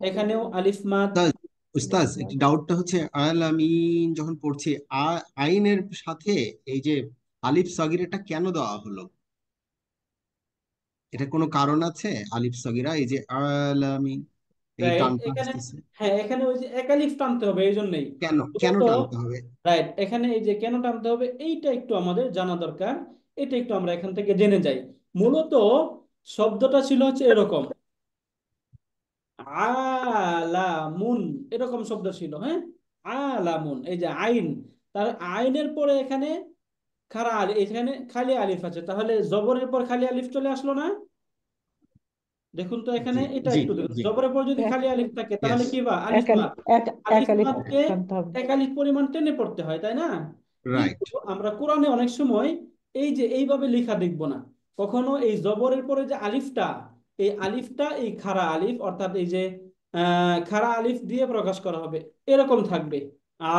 এখানেও আলিফ মাদ। উস্তাজ, উস্তাজ, একটি ডাউটটা হচ্ছে আল আমিন যখন পড়ছি আইনের সাথে এই যে আলিফ সগিরাটা কেন দেওয়া হলো? এটা কোনো কারণ আছে? আলিফ সগিরা এই যে আল আমিন এই রাইট, টানটা এখানে আসতেছে হ্যাঁ, এখানে ওই যে এক আলিফ টানতে হবে, এই জন্যই কেন? কেন মূলত। টানতে হবে? রাইট, এখানে এই যে কেন টানতে হবে এইটা একটু আমাদের জানা দরকার। এটা একটু আমরা এখান থেকে জেনে যাই। মূলত শব্দটা ছিল হচ্ছে এরকম, আলামুন, এরকম শব্দ ছিল, হ্যাঁ। আলামুন, এই যে আইন, তার আইনের পরে এখানে খারা আলিফ, এখানে খালি আলিফ আছে, তাহলে জবরের পর খালি আলিফ চলে আসলো না? দেখুন তো এখানে জি, এটা জি, একটু দেখুন, জি, জবরের পর যদি এক খালি আলিফ থাকে তাহলে ইয়েস, কি বা আলিফ মাদ। আলিফ একালিফ মাদকে টানতে হবে এক আলিফ পরিমাণ টেনে পড়তে হয়, তাই না? কিন্তু রাইট। আমরা কোরআনে অনেক সময় এই যে এইভাবে লেখা দেখব না। কখনো এই জবরের পরে যে আলিফটা, এই আলিফটা এই খাড়া আলিফ, অর্থাৎ এই যে খাড়া আলিফ দিয়ে প্রকাশ করা হবে, এরকম থাকবে। আ,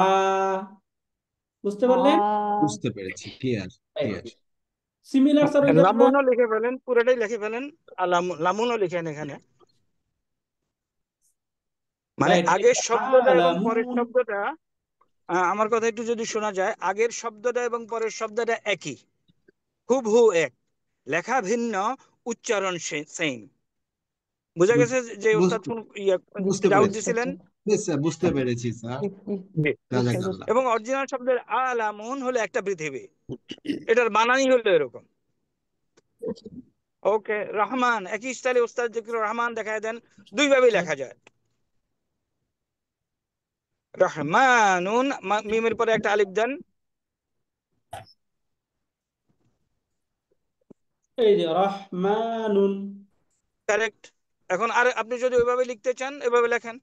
বুঝতে পারলেন? বুঝতে পেরেছি, ক্লিয়ার, ক্লিয়ার। সিমিলার স্যার, ওই যে আমরা লামুনও লিখে ফেলেন, পুরোটাই লিখে ফেলেন। আর লামুনও লিখেন এখানে, মানে রাইট, আগের শব্দটা এবং পরের আলামুন। শব্দটা। আমার কথা একটু যদি শোনা যায়, আগের শব্দটা এবং পরের শব্দটা একই, হুবহু এক, লেখা ভিন্ন, উচ্চারণ সেম। বোঝা বুঝ- গেছে যে উস্তাদ বুঝ- কোন বুঝতে ডাউট পেরেছি। দিছিলেন? Yes, sir, বুঝতে পেরেছি স্যার। জি। জাযাকাল্লাহ। এবং অরিজিনাল শব্দের আলামুন হলো একটা পৃথিবী, এটার বানানই হলো এরকম। ওকে, রহমান একই স্টাইলে উস্তাদ জিকির রহমান দেখায় দেন, দুইভাবেই লেখা যায়। রহমানুন, মিমের পরে একটা আলিফ দেন। এই যে রহমানুন, কারেক্ট। এখন আর আপনি যদি ওইভাবে লিখতে চান, এভাবে লেখেন।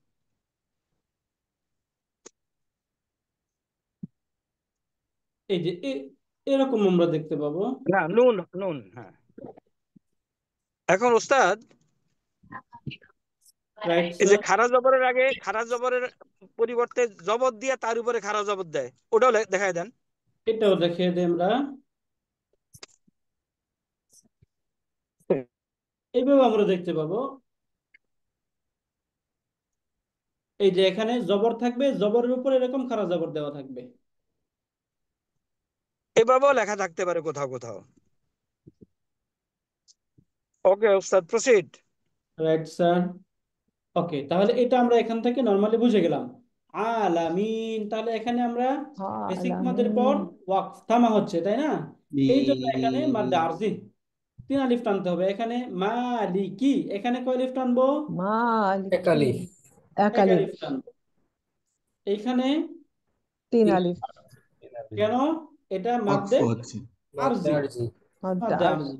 এই যে এরকম আমরা দেখতে পাবো। না, নুন নুন, হ্যাঁ। এখন ওস্তাদ, রাইট এই যে স্যার, খারা জবরের আগে খারা জবরের পরিবর্তে জবর দিয়ে তার উপরে খারা জবর দেয়, ওটাও দেখায় দেন। এটাও দেখিয়ে দিই আমরা। এইভাবে আমরা দেখতে পাবো, এই যে এখানে জবর থাকবে, জবরের উপর এরকম খাড়া জবর দেওয়া থাকবে। এভাবেও লেখা থাকতে পারে কোথাও কোথাও। ওকে ওস্তাদ, প্রসিড। Right sir. ওকে, তাহলে এটা আমরা এখান থেকে নর্মালি বুঝে গেলাম। আলামিন। তাহলে এখানে আমরা বেসিক মাদের পর আলামিন ওয়াকফ থামা হচ্ছে, তাই না? এই জন্য এখানে মাদ্দে মিম আরজি 3 আলিফ টানতে হবে। এখানে মালিকি, এখানে কয় আলিফ টানবো? এক মালিকি আলিফ। এক 1 আলিফ আলিফ টানবো। এইখানে 3 তিন আলিফ কেন? এটা ওয়াকফ মাদ্দে হচ্ছে। মাদ্দে আরজি, আরজি মধ্যে মাদ্দে আরজি আরজি।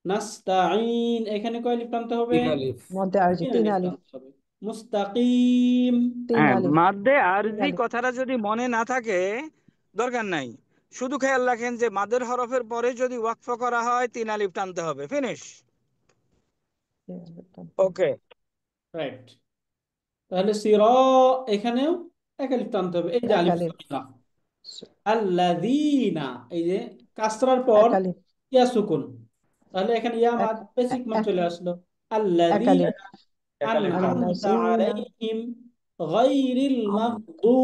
নাস্তাঈন, এখানে কয় আলিফ টানতে হবে? 3 আলিফ। মধ্যে আরজি 3 3 আলিফ আলিফ টানতে হবে। মুস্তাকিম, 3 আলিফ মাদ্দে 3 আরজি আলিফ কথাটা যদি মনে না থাকে দরকার নাই, শুধু খেয়াল রাখেন যে মাদের হরফের পরে যদি ওয়াকফ করা হয় 3 আলিফ টানতে হবে। ফিনিশ। 3 আলিফ টানতে হবে। ওকে। রাইট। তাহলে সিরা, এখানেও 1 আলিফ টানতে হবে। এই যে এক আলিফ আলিফ সাকিনা। আল্লাযীনা, এই যে কাসরার পর এক আলিফ ইয়া সুকুন, তাহলে এখানে ইয়া এক মাদ, বেসিক মাদ এক চলে আসলো। এক আল্লাযীনা আলিফ এক আলিফ টানতে হবে। আনআমতা আল্লাযীনা আলাইহিম গায়রিল আম মাগদু,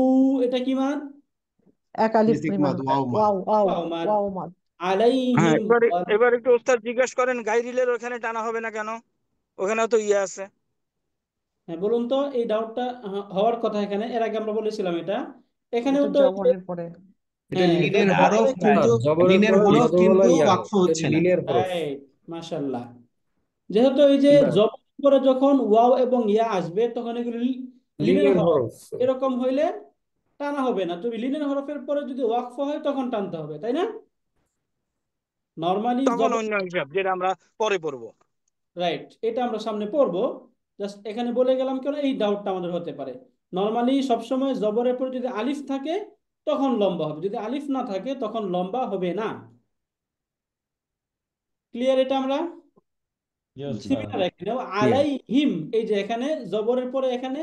এটা কি মাদ? এক আলিফ বেসিক বিমান মাদ ওয়াও মাদ। ওয়াও ওয়াও ওয়াও মাদ। ওয়াও মাদ হ্যাঁ, আলাইহিম এবার একটু ওস্তাদ জিজ্ঞেস করেন গাইরিলের ওখানে টানা হবে না কেন? ওখানেও তো ইয়ে আছে। হ্যাঁ বলুন তো, এই ডাউটটা হওয়ার কথা এখানে, এর আগে আমরা বলেছিলাম এটা। এখানেও এটা তো এই যে, জবরের পরে এটা হ্যাঁ লিনের জবরের হরফ পরে কিন্তু জবরের লিনের পরে হরফ যত বলা কিন্তু ইয়া ওয়াকফ হচ্ছে না। লিনের হরফ। রাইট, মাশাআল্লাহ। যেহেতু এই যে কিংবা জবরের পরে যখন ওয়াও এবং ইয়া আসবে তখন এগুলো লিনের লিনের হরফ, হরফ। এরকম হইলে টানা হবে না। তবে লিনের হরফের পরে যদি ওয়াকফ হয় তখন টানতে হবে, তাই না? নর্মালি তখন জবর, অন্য হিসাব যেটা আমরা পরে পড়বো। রাইট, এটা আমরা সামনে পড়বো। জাস্ট এখানে বলে গেলাম কেন এই ডাউটটা আমাদের হতে পারে। নর্মালি সবসময় জবরের পরে যদি আলিফ থাকে তখন লম্বা হবে, যদি আলিফ না থাকে তখন লম্বা হবে না। ক্লিয়ার এটা আমরা? জি ওস্তাদ। সিমিলার এখানেও ক্লিয়ার। আলাইহিম, এই যে এখানে জবরের পরে এখানে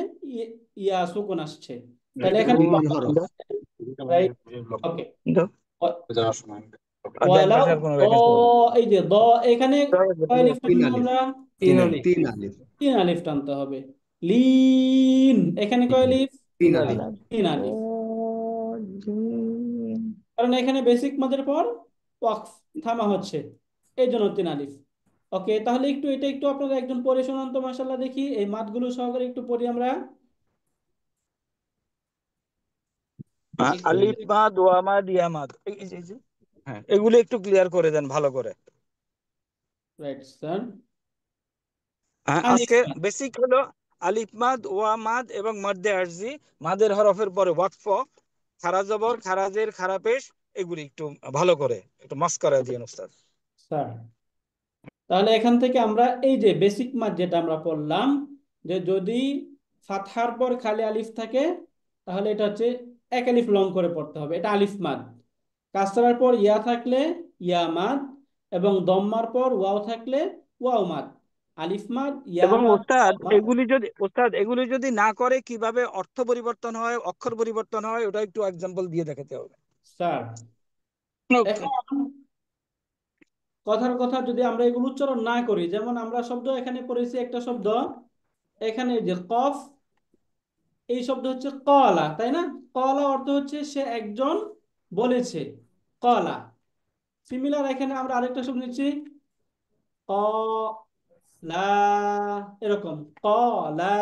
ইয়া সুকুন আসছে, তাহলে এটা এখানে লিনের হরফ। রাইট। ওকে। যাওয়ার সময় ওয়ালাউ দেড় কোনো দ, রেখেছে এই যে দ, এখানে কয় আলিফ তিন টানবো আলিফ আমরা? 3 আলিফ। 3 আলিফ 3 আলিফ টানতে হবে। লিন, এখানে কয় আলিফ? 3 3 আলিফ। আলিফ আলা 3 আলিফ। দোলিন কারণ এখানে বেসিক মাদের পর ওয়াকফ থামা হচ্ছে, এই জন্য 3 আলিফ। ওকে, তাহলে একটু এটা একটু আপনারা একজন পড়ে শোনান তো মাশাআল্লাহ, দেখি এই মাদগুলো সহকারে একটু পড়ি আমরা। একটু আলিফ মাদ ওয়া মাদ ইয়া মাদ এই যে, হ্যাঁ এগুলো একটু ক্লিয়ার করে দেন ভালো করে। Right sir. আজকে বেসিক হলো আলিফ মাদ ওয়া মাদ এবং মদ্দে আরজি, মাদের হরফের পরে ওয়াকফ, খারা জবর, খারাজের, খারাপেশ, এগুলি একটু ভালো করে একটু মাস্কারা দিয়ে উস্তাদ। স্যার, তাহলে এখান থেকে আমরা এই যে বেসিক মাদ যেটা আমরা পড়লাম, যে যদি ফাতহার পর খালি আলিফ থাকে তাহলে এটা হচ্ছে 1 আলিফ লং করে পড়তে হবে, এটা আলিফ মাদ। কাসরার পর ইয়া থাকলে ইয়া মাদ, এবং দম্মার পর ওয়াও থাকলে ওয়াও মাদ। আলিফ মাদ, ইয়া এবং মাদ, ওস্তাদ ওয়াও মাদ। এগুলি যদি না করে কিভাবে অর্থ পরিবর্তন হয়, অক্ষর পরিবর্তন হয়, ওটা একটু এক্সাম্পল দিয়ে দেখাতে হবে। স্যার, ওকে। এখন কথার কথা, যদি আমরা এগুলো উচ্চারণ না করি, যেমন আমরা শব্দ এখানে পড়েছি একটা শব্দ, এখানে যে কফ, এই শব্দ হচ্ছে কলা, তাই না? কলা অর্থ হচ্ছে সে একজন বলেছে, কলা। সিমিলার এখানে আমরা আরেকটা শব্দ নিচ্ছি কলা, এরকম কলা।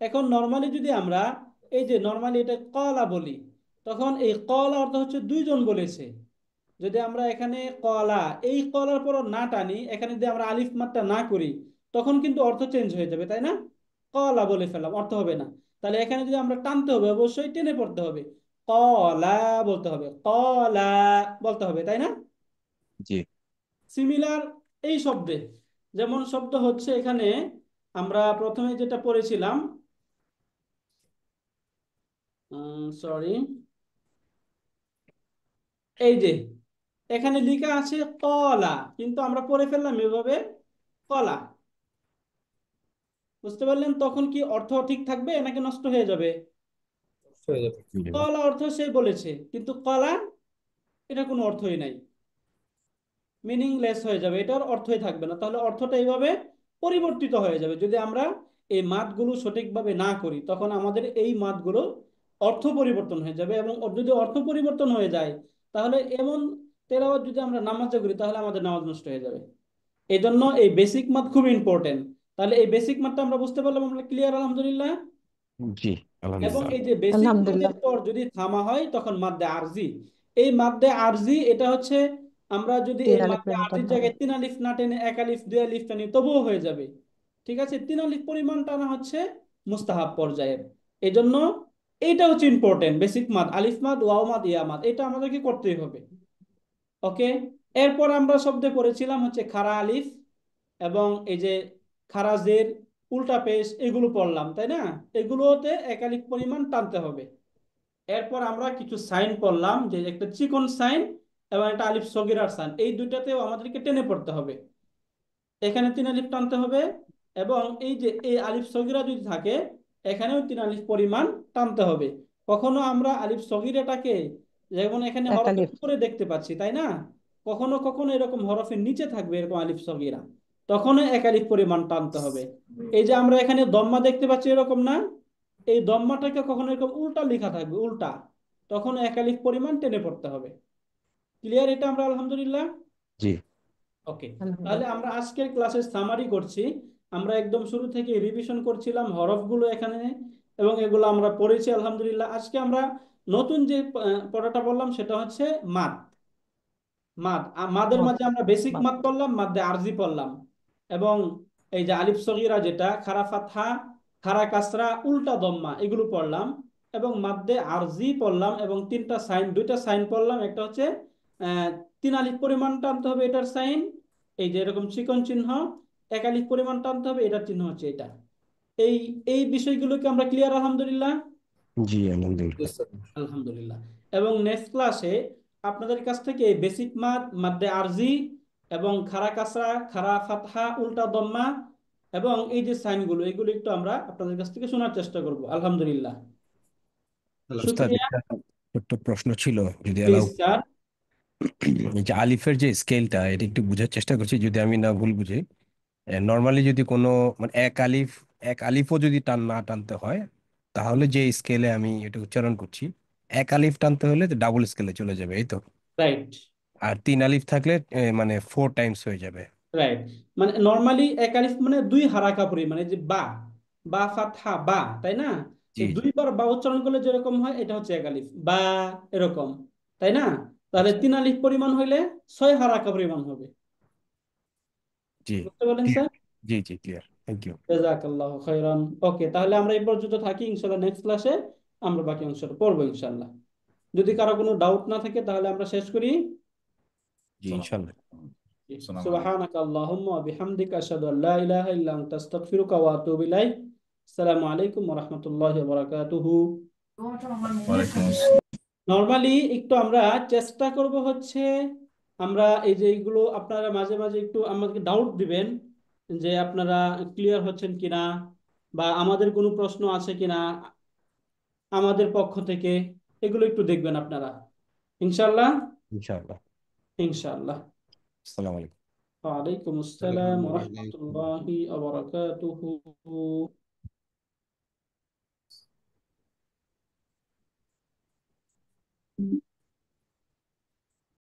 এখন নর্মালি যদি আমরা এই যে নর্মালি এটা কলা বলি, তখন এই কলা অর্থ হচ্ছে দুইজন বলেছে। যদি আমরা এখানে কলা, এই কলার পর না টানি, এখানে যদি আমরা আলিফ মাত্রা না করি, তখন কিন্তু অর্থ চেঞ্জ হয়ে যাবে, তাই না? কলা বলে ফেললাম, অর্থ হবে না। তাহলে এখানে যদি আমরা টানতে হবে, অবশ্যই টেনে পড়তে হবে, কলা বলতে হবে, কলা বলতে হবে, তাই না? জি। সিমিলার এই শব্দে, যেমন শব্দ হচ্ছে এখানে আমরা প্রথমে যেটা পড়েছিলাম, সরি, এই যে এখানে লেখা আছে কলা, কিন্তু আমরা পড়ে ফেললাম এভাবে কলা। বুঝতে পারলেন? তখন কি অর্থ ঠিক থাকবে নাকি নষ্ট হয়ে যাবে? হয়ে যাবে। কলা অর্থ সে বলেছে, কিন্তু কলা এটা কোনো অর্থই নাই, মিনিংলেস হয়ে যাবে, এটার অর্থই থাকবে না। তাহলে অর্থটা এইভাবে পরিবর্তিত হয়ে যাবে। যদি আমরা এই মাদগুলো সঠিকভাবে না করি, তখন আমাদের এই মাদগুলো অর্থ পরিবর্তন হয়ে যাবে, এবং যদি অর্থ পরিবর্তন হয়ে যায় তাহলে এমন তেলাওয়াত যদি আমরা নামাজে করি তাহলে আমাদের নামাজ নষ্ট হয়ে যাবে। এই জন্য এই বেসিক মাদ খুব ইম্পর্টেন্ট। তাহলে এই বেসিক মাদটা আমরা বুঝতে পারলাম, আমরা ক্লিয়ার আলহামদুলিল্লাহ। জি। এবং আলহামদুলিল্লাহ। এই যে বেসিক আলহামদুলিল্লাহ। মাদের পর যদি থামা হয় তখন মাদ্দে আরজি। এই মাদ্দে আরজি এটা হচ্ছে আমরা যদি তিন এই আলিফ মাদ্দে মিম আরজির টানতে হবে। জায়গায় 3 আলিফ না টেনে 1 আলিফ 2 আলিফ টানি তবুও হয়ে যাবে। ঠিক আছে, 3 আলিফ পরিমাণ টানা হচ্ছে মুস্তাহাব পর্যায়ের। এই জন্য এইটা হচ্ছে ইম্পর্টেন্ট, বেসিক মাদ, আলিফ মাদ, ওয়াও মাদ, ইয়া মাদ, এটা আমাদেরকে করতেই হবে। ওকে, এরপর আমরা শব্দে পড়েছিলাম হচ্ছে খারা আলিফ এবং এই যে খারা জের, উল্টা পেশ, এগুলো পড়লাম তাই না? এগুলোতে 1 আলিফ পরিমাণ টানতে হবে। এরপর আমরা কিছু সাইন পড়লাম, যে একটা চিকন সাইন এবং একটা আলিফ সগিরার সাইন, এই দুইটাতেও আমাদেরকে টেনে পড়তে হবে। এখানে 3 আলিফ টানতে হবে এবং এই যে এই আলিফ সগিরা যদি থাকে এখানেও 3 আলিফ পরিমাণ টানতে হবে। কখনো আমরা আলিফ সগিরাটাকে যেমন এখানে এক হরফের আলিফ। উপরে দেখতে পাচ্ছি তাই না, কখনো কখনো এরকম হরফের নিচে থাকবে এরকম আলিফ সগিরা, তখন 1 আলিফ পরিমাণ টানতে হবে। এই যে আমরা এখানে দম্মা দেখতে পাচ্ছি এরকম না, এই দম্মাটাকে কখনো এরকম উল্টা লেখা থাকবে উল্টা, তখন 1 আলিফ পরিমাণ টেনে পড়তে হবে। ক্লিয়ার এটা আমরা? আলহামদুলিল্লাহ। জি। ওকে, তাহলে আলহামদুলিল্লাহ। আমরা আজকের ক্লাসের সামারি করছি। আমরা একদম শুরু থেকে রিভিশন করছিলাম হরফগুলো এখানে, এবং এগুলো আমরা পড়েছি আলহামদুলিল্লাহ। আজকে আমরা নতুন যে পড়াটা বললাম সেটা হচ্ছে মাদ। মাদের মাদ। মাঝে আমরা বেসিক মাদ। মাদ পড়লাম, মাদ্দে আরজি পড়লাম, এবং এই যে আলিফ সগীরা যেটা খারা ফাতহা, খারা কাসরা, উল্টা দম্মা, এগুলো পড়লাম, এবং মাদ্দে আরজি পড়লাম, এবং 3টা সাইন, 2টা সাইন পড়লাম। একটা হচ্ছে আহ 3 আলিফ পরিমাণ টানতে হবে এটার সাইন, এই যে এরকম চিকন চিহ্ন, 1 আলিফ পরিমাণ টানতে হবে এটার চিহ্ন হচ্ছে এটা। এই এই বিষয়গুলোকে আমরা ক্লিয়ার আলহামদুলিল্লাহ। জি জি আলহামদুলিল্লাহ। স্যার। আলহামদুলিল্লাহ। এবং নেক্সট ক্লাসে আপনাদের কাছ থেকে বেসিক মাদ, মাদ্দে আরজি, এবং খারা কাসরা, খারা ফাতহা, উল্টা দম্মা, এবং এই যে সাইনগুলো, এগুলো একটু আমরা আপনাদের কাছ থেকে শোনার চেষ্টা করব আলহামদুলিল্লাহ। উস্তাদ, শুক্রিয়া। একটা ছোট্ট প্রশ্ন ছিল যদি প্লিজ এলাও। স্যার। এই যে আলিফের যে স্কেলটা, এটা একটু বোঝার চেষ্টা করছি যদি আমি না ভুল বুঝি। নর্মালি যদি কোনো মানে এক আলিফও যদি না টানতে হয়, তাহলে যে স্কেলে আমি এটা উচ্চারণ করছি, 1 আলিফ টানতে হলে ডাবল স্কেলে চলে যাবে, এই তো? রাইট, আর 3 আলিফ থাকলে মানে 4 টাইমস হয়ে যাবে। রাইট। মানে নর্মালি 1 আলিফ মানে 2 হারাকা পরি, মানে যে বা, বা ফাতহা বা, তাই না? জি এই জি। 2বার বা উচ্চারণ করলে যেরকম হয় এটা হচ্ছে 1 আলিফ বা, এরকম, তাই না? তাহলে 3 আলিফ পরিমাণ হইলে 6 হারাকা পরিমাণ হবে। জি বুঝতে পারলেন ক্লিয়ার। স্যার? জি জি ক্লিয়ার, থ্যাংক ইউ। জাযাকাল্লাহু খাইরান। ওকে, তাহলে আমরা এই পর্যন্ত থাকি, ইনশাআল্লাহ নেক্সট ক্লাসে আমরা বাকি অংশটা পড়বো ইনশাআল্লাহ। যদি কারো কোনো ডাউট না থাকে তাহলে আমরা শেষ করি। জি ইনশাল্লাহ। সুবহানাকা আল্লাহুম্মা ওয়া বিহামদিকা আশহাদু আল্লা ইলাহা ইল্লা আনতা আস্তাগফিরুকা ওয়া আতুবু ইলাইক। আসসালামু আলাইকুম ওয়া রাহমাতুল্লাহি ওয়া বারাকাতুহু। নরমালি একটু আমরা চেষ্টা করব হচ্ছে, আমরা এই যে এইগুলো আপনারা মাঝে মাঝে একটু আমাদেরকে ডাউট দিবেন যে আপনারা ক্লিয়ার হচ্ছেন কিনা, বা আমাদের কোনো প্রশ্ন আছে কিনা আমাদের পক্ষ থেকে, এগুলো একটু দেখবেন আপনারা ইনশাআল্লাহ। ইনশাআল্লাহ। ইনশাআল্লাহ। আসসালামু আলাইকুম। ওয়ালাইকুম আসসালাম আসসালামু ওয়া আলাইকুম। রাহমাতুল্লাহি ওয়া বারাকাতুহু।